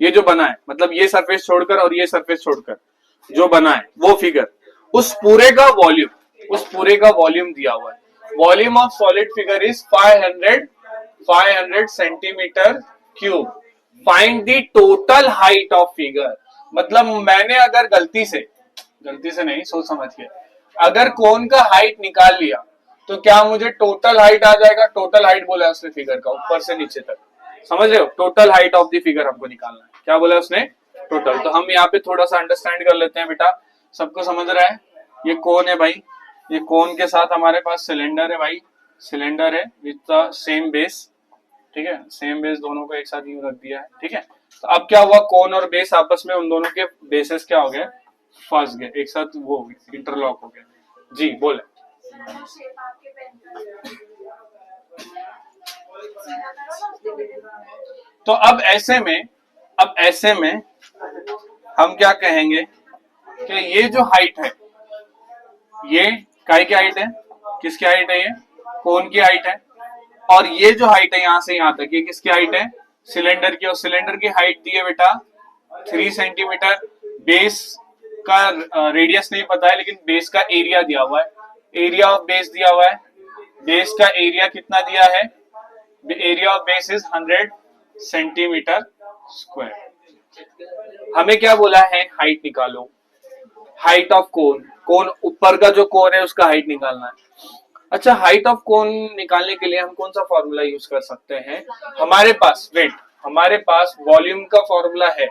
ये जो बना है मतलब ये सरफेस छोड़कर और ये सरफेस छोड़कर जो बना है वो फिगर, उस पूरे का वॉल्यूम दिया हुआ है। Volume of solid figure is 500 centimetre cube. Find the total height of figure. मतलब मैंने अगर गलती से नहीं, सोच समझ के अगर कोन का हाइट निकाल लिया तो क्या मुझे टोटल हाइट आ जाएगा? टोटल हाइट बोला है उसने फिगर का, ऊपर से नीचे तक, समझ रहे हो? Total height of the figure हमको निकालना है। क्या बोला उसने? टोटल। तो हम यहाँ पे थोड़ा सा अंडरस्टैंड कर लेते हैं बेटा। सबको समझ रहा है? ये कोन है भाई, ये कोन के साथ हमारे पास सिलेंडर है भाई, सिलेंडर है विद द सेम बेस, ठीक है, सेम बेस दोनों को एक साथ यूं रख दिया है, ठीक है। तो अब क्या हुआ, कोन और बेस आपस में उन दोनों के बेसेस क्या हो गए? फंस गए, एक साथ वो हो गए, इंटरलॉक हो गए। जी बोले। तो अब ऐसे में हम क्या कहेंगे कि ये जो हाइट है, ये काय की हाइट है? किसकी हाइट है? ये कोन की हाइट है। और ये जो हाइट है यहां से यहां तक, ये किसकी हाइट है? सिलेंडर की। और सिलेंडर की हाइट दी है बेटा 3 सेंटीमीटर। बेस का रेडियस नहीं पता है, लेकिन बेस का एरिया दिया हुआ है। एरिया ऑफ बेस दिया हुआ है। बेस का एरिया कितना दिया है? Area of base is 100 centimetre square. हमें क्या बोला है? हाइट निकालो, हाइट ऑफ कोन। कोन ऊपर का जो कोन है उसका हाइट निकालना है। अच्छा, हाइट ऑफ कोन निकालने के लिए हम कौन सा फॉर्मूला यूज कर सकते हैं? हमारे पास वेट, हमारे पास वॉल्यूम का फॉर्मूला है।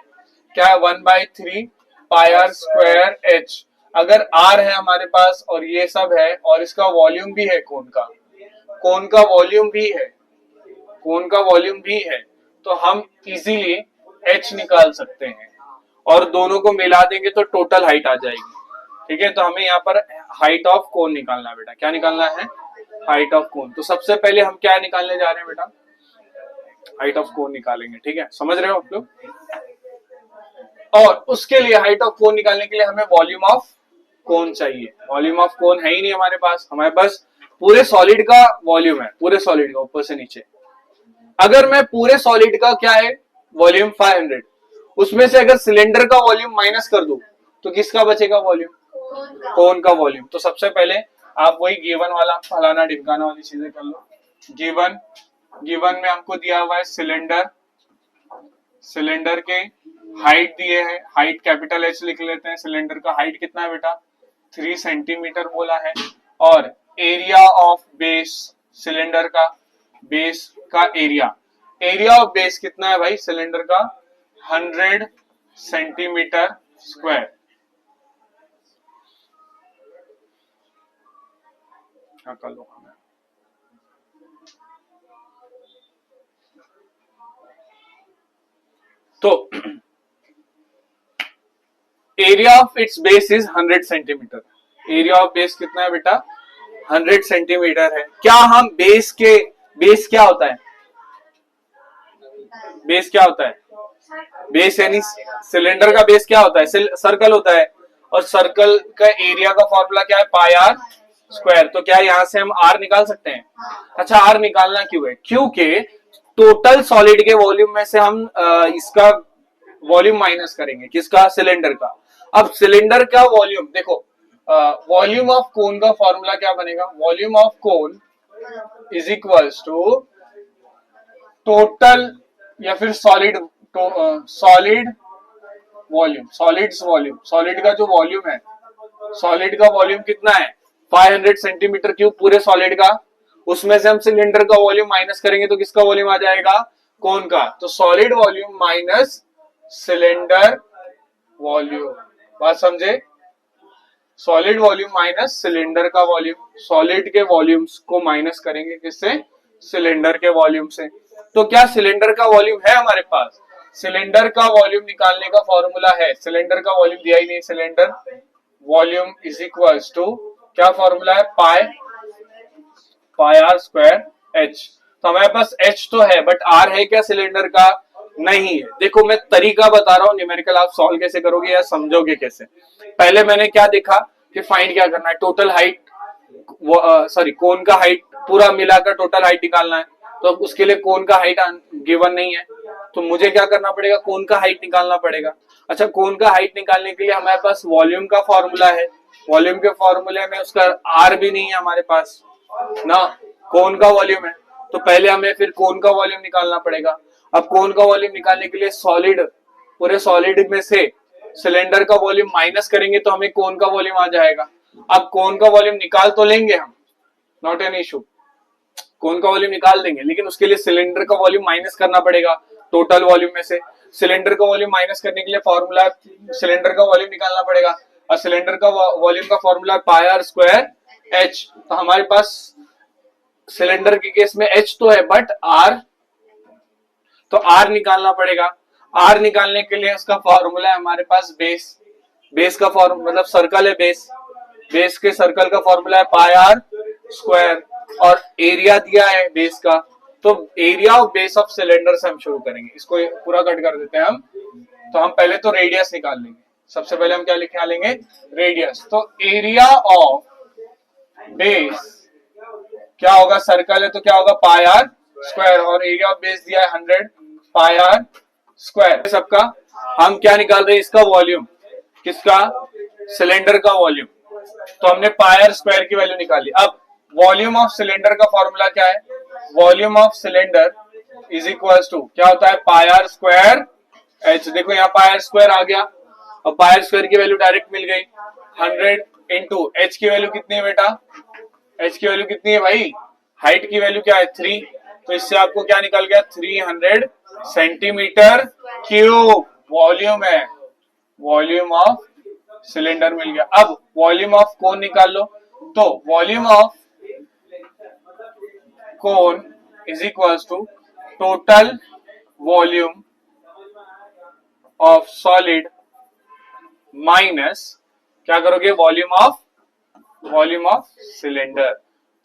क्या है? 1/3 पाई आर स्क्वायर एच। अगर आर है हमारे पास और ये सब है और इसका वॉल्यूम भी है, कोन का वॉल्यूम भी है, कोन का वॉल्यूम भी है, तो हम इजीली एच निकाल सकते हैं और दोनों को मिला देंगे तो टोटल हाइट आ जाएगी। ठीक है, तो हमें यहाँ पर हाइट ऑफ कोन निकालना है बेटा। क्या निकालना है? Height of cone. तो सबसे पहले हम क्या निकालने जा रहे हैं बेटा? हाइट ऑफ कोन निकालेंगे। ठीक है, समझ रहे हो आप लोग? और उसके लिए हाइट ऑफ कोन निकालने के लिए हमें वॉल्यूम ऑफ कोन चाहिए। वॉल्यूम ऑफ कोन है ही नहीं हमारे पास, हमारे पास पूरे सॉलिड का वॉल्यूम है, पूरे सॉलिड का ऊपर से नीचे। अगर मैं पूरे सॉलिड का क्या है वॉल्यूम 500, उसमें से अगर सिलेंडर का वॉल्यूम माइनस कर दूं तो किसका बचेगा वॉल्यूम? कोन का वॉल्यूम। तो सबसे पहले आप वही गिवन वाला फलाना ढिमकाना वाली चीजें कर लो। गिवन में हमको दिया हुआ है सिलेंडर के हाइट दिए है, हाइट कैपिटल एच लिख लेते हैं। सिलेंडर का हाइट कितना है बेटा? 3 सेंटीमीटर बोला है। और एरिया ऑफ बेस, सिलेंडर का बेस का एरिया ऑफ बेस कितना है भाई सिलेंडर का? 100 सेंटीमीटर स्क्वायर। कर लो। तो area of its base is 100 centimetre. Area of base कितना है बेटा? 100 सेंटीमीटर है। क्या हम बेस क्या होता है? बेस क्या होता है? बेस यानी सिलेंडर का बेस क्या होता है? सर्कल होता है। और सर्कल का एरिया का फॉर्मूला क्या है? Pi R square. तो क्या यहाँ से हम आर निकाल सकते हैं? अच्छा, आर निकालना क्यों है? क्योंकि टोटल सॉलिड के वॉल्यूम में से हम इसका वॉल्यूम माइनस करेंगे। किसका? सिलेंडर का। अब सिलेंडर का वॉल्यूम देखो, वॉल्यूम ऑफ कोन का फॉर्मूला क्या बनेगा? Volume of cone is equals to total या फिर सॉलिड वॉल्यूम, सॉलिड का जो वॉल्यूम है, सॉलिड का वॉल्यूम कितना है? 500 सेंटीमीटर क्यूब पूरे सॉलिड का। उसमें से हम सिलेंडर का वॉल्यूम माइनस करेंगे तो किसका वॉल्यूम आ जाएगा? कोन का। तो solid volume minus cylinder volume. बात समझे? सॉलिड वॉल्यूम माइनस सिलेंडर का वॉल्यूम। सॉलिड के वॉल्यूम्स को माइनस करेंगे किससे? सिलेंडर के वॉल्यूम से। तो क्या सिलेंडर का वॉल्यूम है हमारे पास? सिलेंडर का वॉल्यूम निकालने का फॉर्मूला है, सिलेंडर का वॉल्यूम दिया ही नहीं, cylinder volume is equals to क्या फॉर्मूला है? Pi R square H. तो हमारे पास एच तो है बट आर है क्या सिलेंडर का? नहीं है। देखो मैं तरीका बता रहा हूं, न्यूमेरिकल आप सॉल्व कैसे करोगे या समझोगे कैसे। पहले मैंने क्या देखा कि फाइंड क्या करना है? टोटल हाइट सॉरी कोन का हाइट पूरा मिलाकर टोटल हाइट निकालना है, तो उसके लिए कोन का हाइट गिवन नहीं है, तो मुझे क्या करना पड़ेगा, कोन का हाइट निकालना पड़ेगा। अच्छा, कोन का हाइट निकालने के लिए हमारे पास वॉल्यूम का फॉर्मूला है, वॉल्यूम के फॉर्मूले में उसका आर भी नहीं है हमारे पास ना, कोन का वॉल्यूम है, तो पहले हमें फिर कोन का वॉल्यूम निकालना पड़ेगा। अब कोन का वॉल्यूम निकालने के लिए सॉलिड, पूरे सॉलिड में से सिलेंडर का वॉल्यूम माइनस करेंगे तो हमें कोन का वॉल्यूम आ जाएगा। अब कोन का वॉल्यूम निकाल तो लेंगे हम, नॉट एन इशू, कोन का वॉल्यूम निकाल देंगे, लेकिन उसके लिए सिलेंडर का वॉल्यूम माइनस करना पड़ेगा टोटल वॉल्यूम में से। सिलेंडर का वॉल्यूम माइनस करने के लिए फॉर्मूला, सिलेंडर का वॉल्यूम निकालना पड़ेगा, और सिलेंडर का वॉल्यूम का formula pi R square H. तो हमारे पास सिलेंडर के केस में एच तो है, बट आर, तो आर निकालना पड़ेगा। आर निकालने के लिए उसका फॉर्मूला है हमारे पास बेस, बेस का फॉर्मूला मतलब सर्कल है बेस, बेस के सर्कल का फॉर्मूला है पाई आर स्क्वायर, और एरिया दिया है बेस का, तो area of base of cylinder से हम शुरू करेंगे, इसको पूरा कट कर देते हैं हम। तो हम पहले तो रेडियस निकाल लेंगे, सबसे पहले हम क्या निकालेंगे, रेडियस। तो एरिया ऑफ बेस क्या होगा, सर्कल है तो क्या होगा पाई आर स्क्वायर, और एरिया ऑफ बेस दिया है 100 पाई आर स्क्वायर सबका। हम क्या निकाल रहे हैं, इसका वॉल्यूम, किसका, सिलेंडर का वॉल्यूम, तो हमने पाई आर स्क्वायर की वैल्यू निकाली। अब वॉल्यूम ऑफ सिलेंडर का फॉर्मूला क्या है, volume of cylinder is equal to क्या होता है, पाई आर स्क्वायर एच। देखो यहाँ पाई आर स्क्वायर आ गया, और पाई आर स्क्वायर की वैल्यू डायरेक्ट मिल गई 100 इंटू एच की वैल्यू कितनी है बेटा, एच की वैल्यू कितनी है भाई, हाइट की वैल्यू क्या है 3, तो इससे आपको क्या निकल गया 300 सेंटीमीटर क्यूब वॉल्यूम है, वॉल्यूम ऑफ सिलेंडर मिल गया। अब वॉल्यूम ऑफ कोन निकाल लो, तो volume of cone is equal to total volume of solid minus क्या करोगे, वॉल्यूम ऑफ सिलेंडर।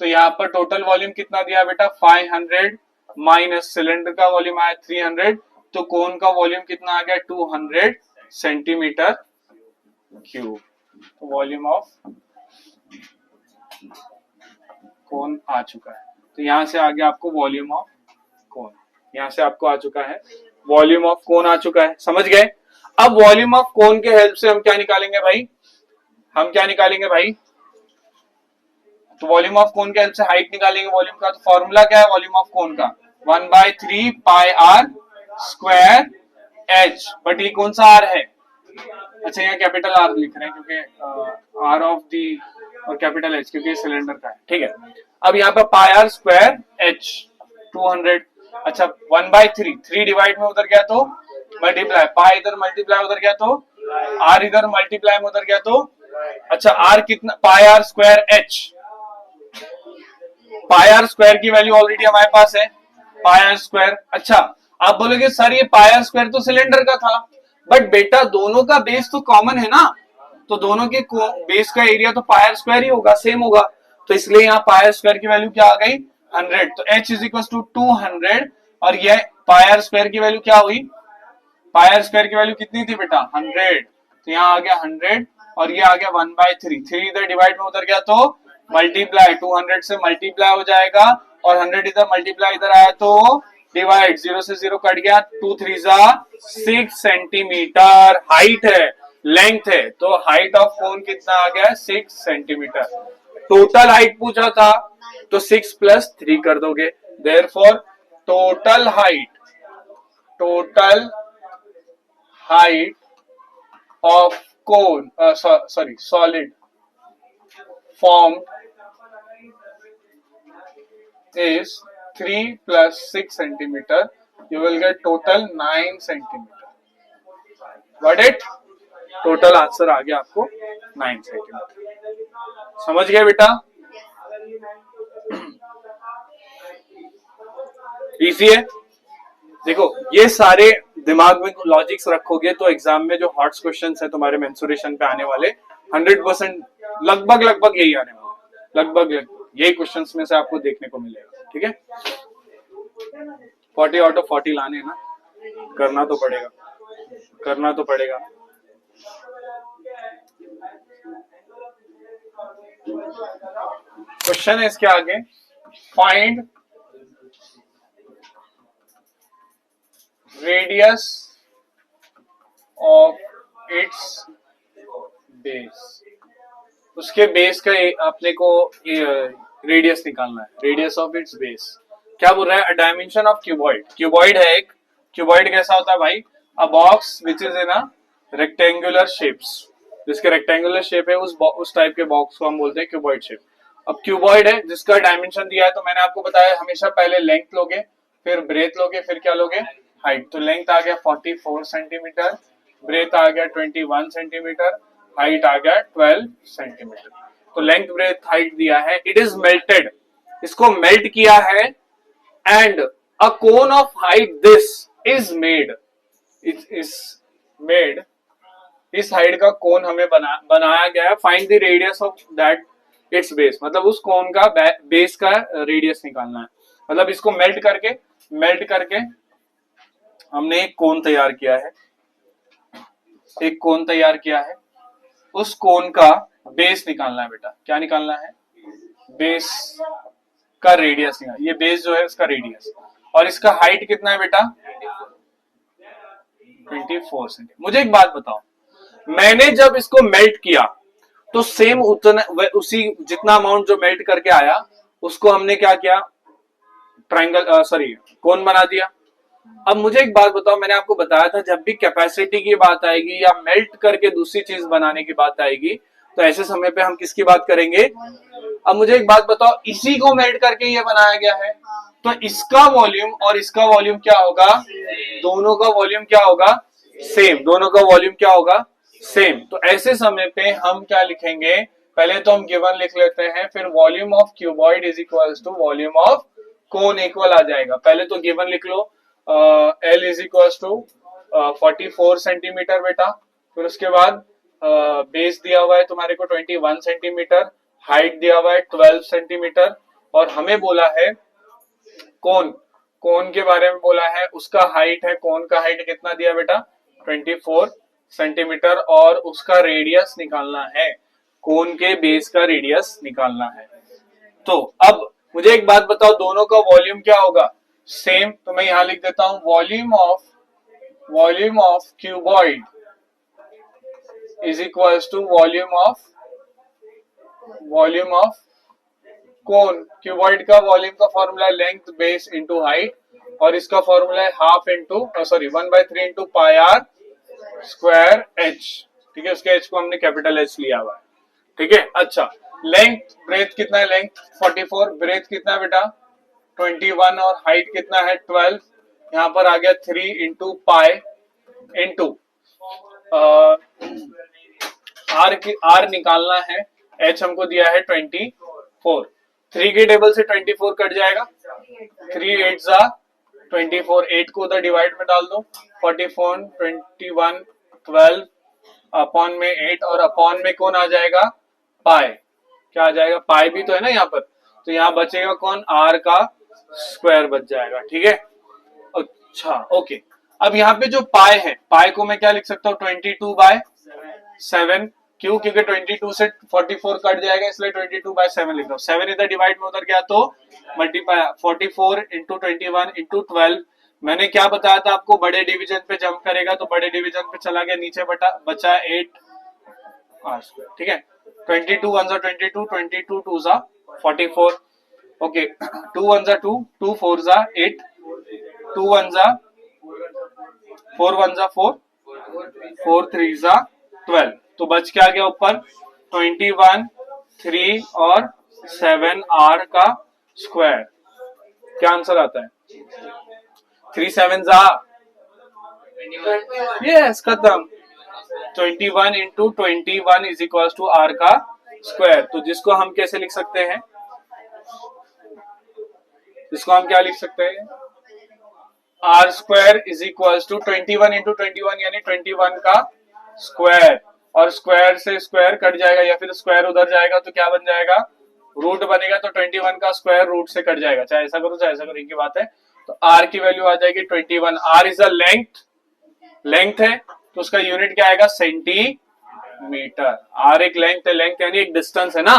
तो यहाँ पर टोटल वॉल्यूम कितना दिया बेटा 500 माइनस सिलेंडर का वॉल्यूम आया 300, तो कोन का वॉल्यूम कितना आ गया 200 centimetre cube. Volume of cone आ चुका है, तो यहां से आ गया आपको वॉल्यूम ऑफ कोन, यहां से आपको आ चुका है वॉल्यूम ऑफ कोन आ चुका है, समझ गए। अब वॉल्यूम ऑफ कोन के हेल्प से हम क्या निकालेंगे भाई, हम क्या निकालेंगे भाई, तो वॉल्यूम ऑफ कोन के हेल्प से हाइट निकालेंगे वॉल्यूम का। तो फॉर्मूला क्या है वॉल्यूम ऑफ कोन का, 1/3 pi R square H, but ये कौन सा आर है, अच्छा यहाँ कैपिटल आर लिख रहे हैं क्योंकि आर ऑफ दी और कैपिटल एच क्योंकि सिलेंडर का है, ठीक है। अब यहाँ पे पाई आर स्क्वायर एच 200, अच्छा 1/3, 3 डिवाइड में उधर गया तो मल्टीप्लाई, पाई इधर मल्टीप्लाई उधर गया तो आर इधर मल्टीप्लाई में उधर गया तो, अच्छा आर कितना, pi R square H, pi R square की वैल्यू ऑलरेडी हमारे पास है पाई आर स्क्वायर। अच्छा आप बोलोगे सर ये पाई आर स्क्वायर तो सिलेंडर का था, बट बेटा दोनों का बेस तो कॉमन है ना, तो दोनों के बेस का एरिया तो पाई आर स्क्वायर ही होगा, सेम होगा, तो इसलिए यहाँ पाई आर स्क्वायर की वैल्यू क्या आ गई 100, तो h इज इक्वल टू 200, और ये पाई आर स्क्वायर की वैल्यू क्या हुई, पाई आर स्क्वायर की वैल्यू कितनी थी बेटा 100, तो यहाँ आ गया 100, और ये आ गया 1/3, 3 इधर डिवाइड में उधर गया तो मल्टीप्लाई, 200 से मल्टीप्लाई हो जाएगा, और 100 इधर मल्टीप्लाई इधर आया तो डिवाइड, 0 से 0 कट गया, 2 3 6 सेंटीमीटर हाइट है, लेंथ है, तो हाइट ऑफ कोन कितना आ गया 6 सेंटीमीटर। टोटल हाइट पूछा था तो 6 + 3 कर दोगे, therefore total height of cone solid formed is 3 + 6 centimeter. You will get total 9 centimeter. Got it? Total answer आ गया आपको 9 सेंटीमीटर, समझ गए बेटा, इजी है। देखो ये सारे दिमाग में लॉजिक्स रखोगे तो एग्जाम में जो हॉट क्वेश्चंस है तुम्हारे मेंसुरेशन पे आने वाले 100% लगभग यही आने वाले, लगभग यही क्वेश्चंस में से आपको देखने को मिलेगा, ठीक है। 40 आउट ऑफ 40 लाने हैं ना, करना तो पड़ेगा। क्वेश्चन है इसके आगे, find radius of its base. उसके बेस का अपने को रेडियस निकालना है, रेडियस ऑफ इट्स बेस। क्या बोल रहा है? अ डायमेंशन ऑफ क्यूबॉइड। क्यूबॉइड है एक, क्यूबॉइड कैसा होता है भाई? अ box which is in a rectangular shapes, जिसके रेक्टेंगुलर शेप है उस टाइप के बॉक्स को हम बोलते हैं क्यूबॉइड शेप। अब क्यूबॉइड है जिसका डायमेंशन दिया है, तो मैंने आपको बताया हमेशा पहले लेंथ लोगे, फिर ब्रेथ लोगे, फिर क्या लोगे? हाइट। तो लेंथ आ गया 44 सेंटीमीटर, ब्रेथ आ गया 21 सेंटीमीटर, हाइट आ गया 12 सेंटीमीटर। तो लेंथ ब्रेथ हाइट दिया है। इट इज मेल्टेड, इसको मेल्ट किया है, and a cone of height this is made, it is made, इस हाइट का कोन हमें बनाया गया है। Find the radius of that it's base, मतलब उस कोन का बेस का रेडियस निकालना है। मतलब इसको मेल्ट करके हमने एक कोन तैयार किया है, एक कोन तैयार किया है। उस कोन का बेस निकालना है बेटा। क्या निकालना है? बेस का रेडियस निकालना। ये बेस जो है उसका रेडियस, और इसका हाइट कितना है बेटा? 24 सेंटीमीटर। मुझे एक बात बताओ, मैंने जब इसको मेल्ट किया तो सेम उतना उसी जितना अमाउंट जो मेल्ट करके आया उसको हमने क्या किया? ट्रायंगल सॉरी कोन बना दिया। अब मुझे एक बात बताओ, मैंने आपको बताया था जब भी कैपेसिटी की बात आएगी या मेल्ट करके दूसरी चीज बनाने की बात आएगी तो ऐसे समय पे हम किसकी बात करेंगे? अब मुझे एक बात बताओ, इसी को मेल्ट करके ये बनाया गया है, तो इसका वॉल्यूम और इसका वॉल्यूम क्या होगा? दोनों का वॉल्यूम क्या होगा? सेम। दोनों का वॉल्यूम क्या होगा? सेम। तो ऐसे समय पे हम क्या लिखेंगे? पहले तो हम गिवन लिख लेते हैं, फिर volume of cuboid is equals to volume of cone equal आ जाएगा। पहले तो गिवन लिख लो, L is equals to 44 centimetre बेटा। फिर उसके बाद बेस दिया हुआ है तुम्हारे को 21 सेंटीमीटर, हाइट दिया हुआ है 12 सेंटीमीटर, और हमें बोला है कोन, कोन के बारे में बोला है, उसका हाइट है, कोन का हाइट कितना दिया बेटा? 24 सेंटीमीटर, और उसका रेडियस निकालना है, कोन के बेस का रेडियस निकालना है। तो अब मुझे एक बात बताओ, दोनों का वॉल्यूम क्या होगा? सेम। तो मैं यहां लिख देता हूं volume of cuboid is equals to volume of cone. Cuboid का वॉल्यूम का फॉर्मूला है लेंथ बेस इंटू हाइट, और इसका फॉर्मूला है half into 1/3 into pi R square H. ठीक है, उसके एच को हमने कैपिटल एच लिया हुआ है। ठीक है, अच्छा लेंथ ब्रेथ कितना है? लेंथ 44, ब्रेथ कितना है बेटा? 21, और हाइट कितना है? 12। यहां पर आ गया 3 इंटू पाई इंटू आर निकालना है, एच हमको दिया है 24। 3 के टेबल से 24 कट जाएगा, 3 8 जा 24, 8 को उधर डिवाइड में डाल दो, 44 21 12 अपॉन में 8, और अपॉन में कौन आ जाएगा? पाई। क्या आ जाएगा? पाई भी तो है ना यहाँ पर, तो यहाँ बचेगा कौन? आर का स्क्वायर बच जाएगा। ठीक है, अच्छा ओके। अब यहाँ पे जो पाई है, पाई को मैं क्या लिख सकता हूँ? 22/7। क्यों? क्योंकि 22 से 44 कट जाएगा, इसलिए 22/7 लिख रहा हूँ। 7 इधर डिवाइड में उधर गया तो मल्टीप्लाई 44 इंटू 21 इंटू 12। मैंने क्या बताया था आपको? बड़े डिवीजन पे जंप करेगा, तो बड़े डिवीजन पे चला गया, नीचे बचा 8 आर स्क्वायर। ठीक है, 22 1 जा 22, 22 2 जा 44। ओके, 2 1 जा 2, 2 4 जा 8, 2 1 जा 4 1 जा 4, 4 3 जा 12। तो बच क्या गया ऊपर? 21 3 और 7 आर का स्क्वायर। क्या आंसर आता है? 3 7 जा, यस खत्म। 21 into 21 is equal to R का स्क्वायर। तो जिसको हम कैसे लिख सकते हैं? जिसको हम क्या लिख सकते हैं? R square is equal to 21 into 21 यानी 21 का स्क्वायर, और स्क्वायर से स्क्वायर कट जाएगा, या फिर स्क्वायर उधर जाएगा तो क्या बन जाएगा? रूट बनेगा। तो 21 का स्क्वायर रूट से कट जाएगा, चाहे ऐसा करो चाहे ऐसा करो, एक ही बात है। तो आर की वैल्यू आ जाएगी 21। आर इज अ लेंथ है, तो उसका यूनिट क्या आएगा? सेंटीमीटर। आर एक लेंथ है, लेंथ यानी एक डिस्टेंस है ना,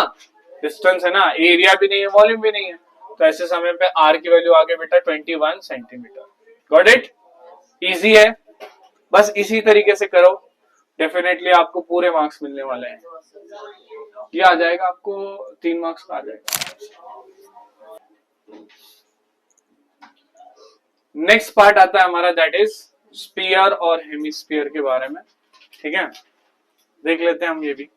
डिस्टेंस है ना, एरिया भी नहीं है वॉल्यूम भी नहीं है, तो ऐसे समय पे आर की वैल्यू आ गई बेटा 21 सेंटीमीटर। Got it? इजी है, बस इसी तरीके से करो, डेफिनेटली आपको पूरे मार्क्स मिलने वाले हैं। ये आ जाएगा आपको 3 मार्क्स का आ जाएगा। नेक्स्ट पार्ट आता है हमारा, दैट इज स्पीयर और हेमिस्फीयर के बारे में। ठीक है, देख लेते हैं हम ये भी।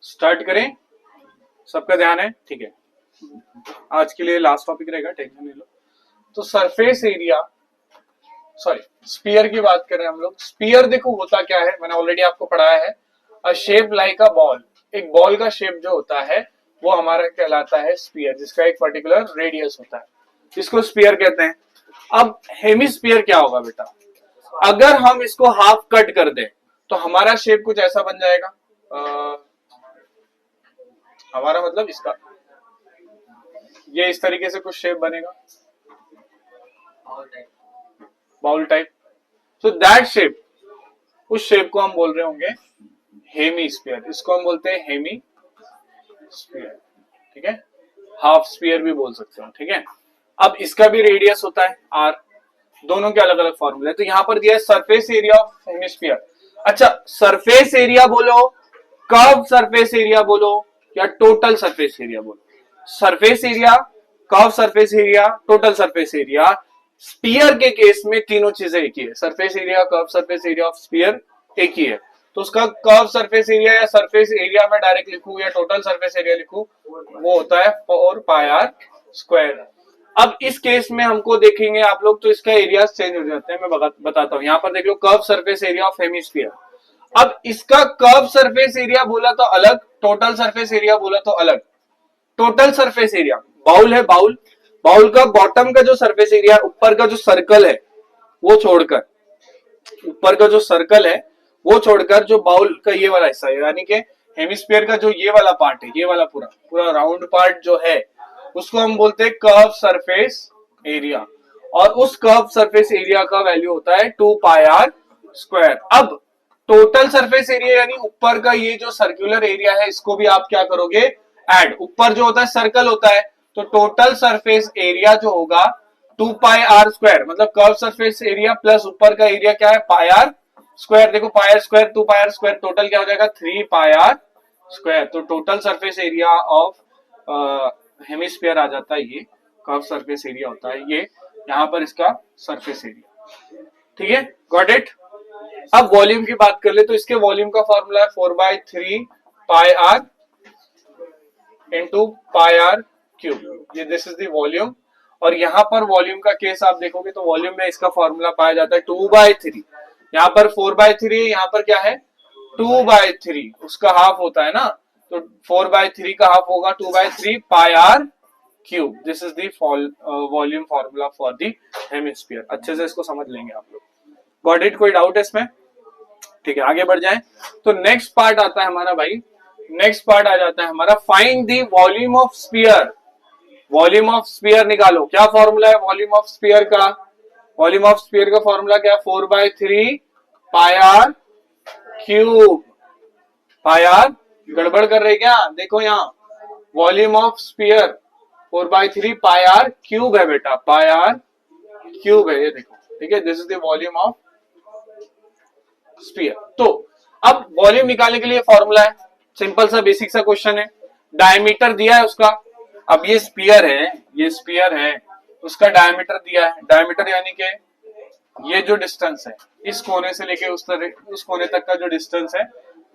स्टार्ट करें, सबका ध्यान है? ठीक है, आज के लिए लास्ट टॉपिक रहेगा, टेंशन नहीं लो। तो सरफेस एरिया, सॉरी स्पीयर की बात कर रहे हैं हम लोग। स्पीयर देखो होता क्या है, मैंने ऑलरेडी आपको पढ़ाया है, अ शेप लाइक अ बॉल। एक बॉल का शेप जो होता है वो हमारा कहलाता है स्पीयर, जिसका एक पर्टिकुलर रेडियस होता है, इसको स्पीयर कहते हैं। अब हेमिस्फीयर क्या होगा बेटा, अगर हम इसको हाफ कट कर दें तो हमारा शेप कुछ ऐसा बन जाएगा, हमारा मतलब इसका, ये इस तरीके से कुछ शेप बनेगा, bowl type. So that shape, उस शेप को हम बोल रहे होंगे हेमिस्फीयर, इसको हम बोलते हैं हेमिस्फीयर। ठीक है, हाफ स्फीयर भी बोल सकते हो। ठीक है, अब इसका भी रेडियस होता है आर, दोनों के अलग अलग फॉर्मूले। तो यहां पर दिया है सरफेस एरिया ऑफ हेमिस्फीयर। अच्छा, सरफेस एरिया बोलो, कर्व सरफेस एरिया बोलो, या टोटल सरफेस एरिया बोलो। Surface area, curve surface area, total surface area. Sphere के केस में तीनों चीजें एक ही है, surface area, curve surface area of sphere एक ही है। तो उसका कर्व सरफेस एरिया या सरफेस एरिया में डायरेक्ट लिखूं या टोटल सरफेस एरिया लिखूं, वो होता है 4 पाई आर स्क्वायर। अब इस केस में हमको देखेंगे आप लोग, तो इसका एरिया चेंज हो जाते हैं, मैं बताता हूं। यहाँ पर देख लो, curve surface area of hemisphere. अब इसका कर्व सरफेस एरिया बोला तो अलग, टोटल सरफेस एरिया बोला तो अलग। टोटल सरफेस एरिया, बाउल है बाउल, बाउल का बॉटम का जो सरफेस एरिया, ऊपर का जो सर्कल है वो छोड़कर, ऊपर का जो सर्कल है वो छोड़कर जो बाउल का ये वाला हिस्सा है, यानी कि हेमिस्फीयर का जो ये वाला पार्ट है, ये वाला पूरा पूरा राउंड पार्ट जो है, उसको हम बोलते हैं कर्व सरफेस एरिया। और उस कर्व सरफेस एरिया का वैल्यू होता है 2 पाई आर स्क्वायर। अब टोटल सरफेस एरिया यानी ऊपर का ये जो सर्कुलर एरिया है, इसको भी आप क्या करोगे, ऐड। ऊपर जो होता है सर्कल होता है, तो टोटल सरफेस एरिया जो होगा 2 पाई आर स्क्वायर, मतलब कर्व सरफेस एरिया प्लस ऊपर का एरिया क्या है, पाई आर स्क्वायर। देखो pi R square 2 pi R square, total क्या हो जाएगा 3 पाई आर स्क्वायर। तो total surface area of hemisphere आ जाता है, ये कर्व सरफेस एरिया होता है ये, यहाँ पर इसका सरफेस एरिया। ठीक है, गॉट इट? अब वॉल्यूम की बात कर ले, तो इसके वॉल्यूम का फॉर्मूला है 4/3 pi R into pi are cube, ये दिस इज द वॉल्यूम। और यहां पर वॉल्यूम का केस आप देखोगे तो वॉल्यूम में इसका फॉर्मूला पाया जाता है 2/3, यहाँ पर 4/3, यहाँ पर क्या है 2/3, उसका हाफ होता है ना, तो 4/3 का हाफ होगा 2/3 pi are cube. This is the volume formula for the hemisphere. अच्छे से इसको समझ लेंगे आप लोग। Got it? कोई डाउट है इसमें? ठीक है, आगे बढ़ जाएं। तो नेक्स्ट पार्ट आता है हमारा भाई, नेक्स्ट पार्ट आ जाता है हमारा, find the volume of sphere. Volume of sphere निकालो। क्या फॉर्मूला है वॉल्यूम ऑफ स्फीयर का? वॉल्यूम ऑफ स्फीयर का फॉर्मूला क्या है, 4/3 pi are cube. Pi r गड़बड़ कर रहे क्या? देखो यहाँ volume of sphere 4/3 pi are cube है बेटा, पाई आर क्यूब है, ये देखो। ठीक है, this is the volume of sphere. तो अब वॉल्यूम निकालने के लिए फॉर्मूला है, सिंपल सा बेसिक सा क्वेश्चन है। डायमीटर दिया है उसका, अब ये स्फीयर है, ये स्फीयर है, उसका डायमीटर दिया है। डायमीटर यानी कि ये जो डिस्टेंस है इस कोने से लेके उस कोने तक का जो डिस्टेंस है,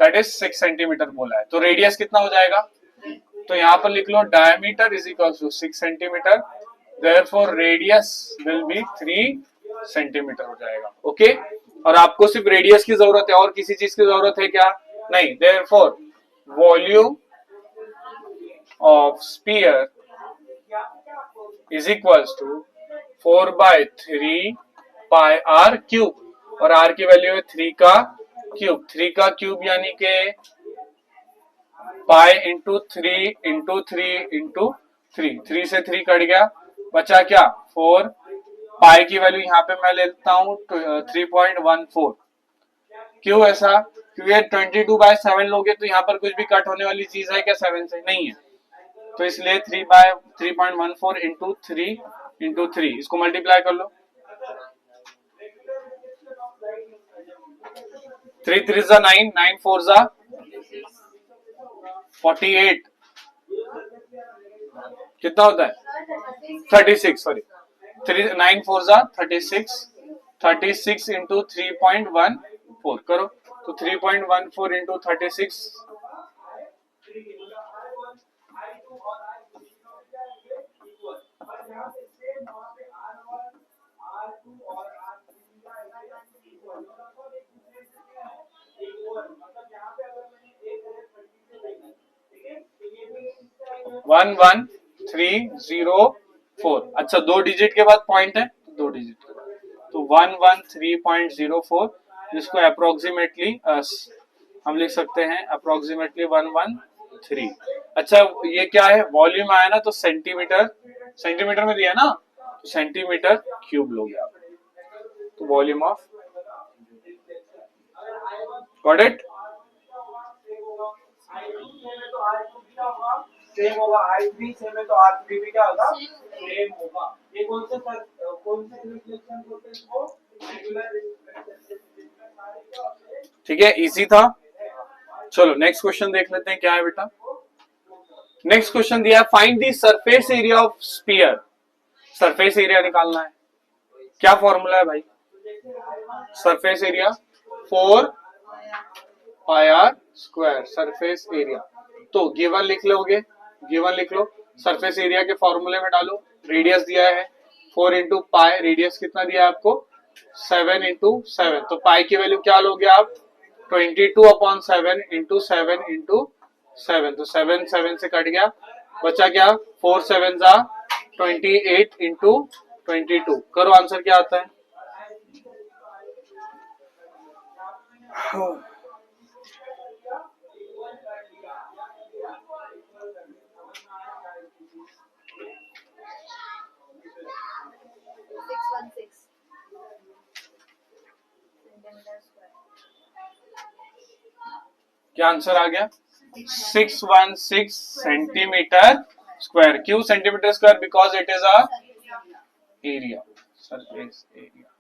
दैट इज 6 सेंटीमीटर बोला है। तो रेडियस कितना हो जाएगा, तो यहां पर लिख लो diameter is equal to 6 centimetre, therefore radius will be 3 centimetre हो जाएगा। ओके, और आपको सिर्फ रेडियस की जरूरत है, और किसी चीज की जरूरत है क्या? नहीं। Therefore volume of sphere is equals to 4/3 pi are cube, और आर की वैल्यू है 3 का क्यूब। 3 का क्यूब यानी के पाई इंटू 3 3 से 3 कट गया, बचा क्या 4। पाई की वैल्यू यहाँ पे मैं ले लेता हूँ 3.14। क्यों ऐसा? क्योंकि 22/7 लोगे तो यहाँ पर कुछ भी कट होने वाली चीज है क्या 7 से? नहीं है। तो इसलिए 3/3.14 इंटू थ्री, इसको मल्टीप्लाई कर लो। 3 3 जा 9, 9 4 जा 48, कितना होता है 36, सॉरी 9 4 जा 36, 36 इंटू 3.14 करो, तो 3.14 इंटू 36 11304। अच्छा, 2 डिजिट के बाद पॉइंट है, 2 डिजिट के बाद तो 113.04, जिसको अप्रोक्सीमेटली हम लिख सकते हैं अप्रोक्सीमेटली 113। अच्छा, ये क्या है? वॉल्यूम आया ना, तो सेंटीमीटर, सेंटीमीटर में दिया ना, तो सेंटीमीटर क्यूब लोगे आप। तो volume of, got it? Same होगा, I3 सेम है तो R3 भी क्या होगा? सेम होगा। ये कौन से रिफ्लेक्शन बोलते हैं इसको? Regular reflection. ठीक है, इजी था। चलो नेक्स्ट क्वेश्चन देख लेते हैं, क्या है बेटा। नेक्स्ट क्वेश्चन दिया है, find the surface area of sphere. Surface area निकालना है। क्या फॉर्मूला है भाई? Surface area 4 pi R square, surface area. तो गिवन लिख लोगे, गिवन लिख लो, सरफेस एरिया के फॉर्मूले में डालो। रेडियस दिया है 4 इंटू पाई, रेडियस कितना दिया है आपको 7 इंटू 7, तो पाई की वैल्यू क्या लोगे आप 22/7 इंटू 7 इंटू 7, तो 7 7 से कट गया, बचा क्या 4 7 जा 28 इंटू 22। करो आंसर क्या आता है। क्या आंसर आ गया 616 सेंटीमीटर स्क्वायर। क्यों centimetre square? Because it is a area, surface area.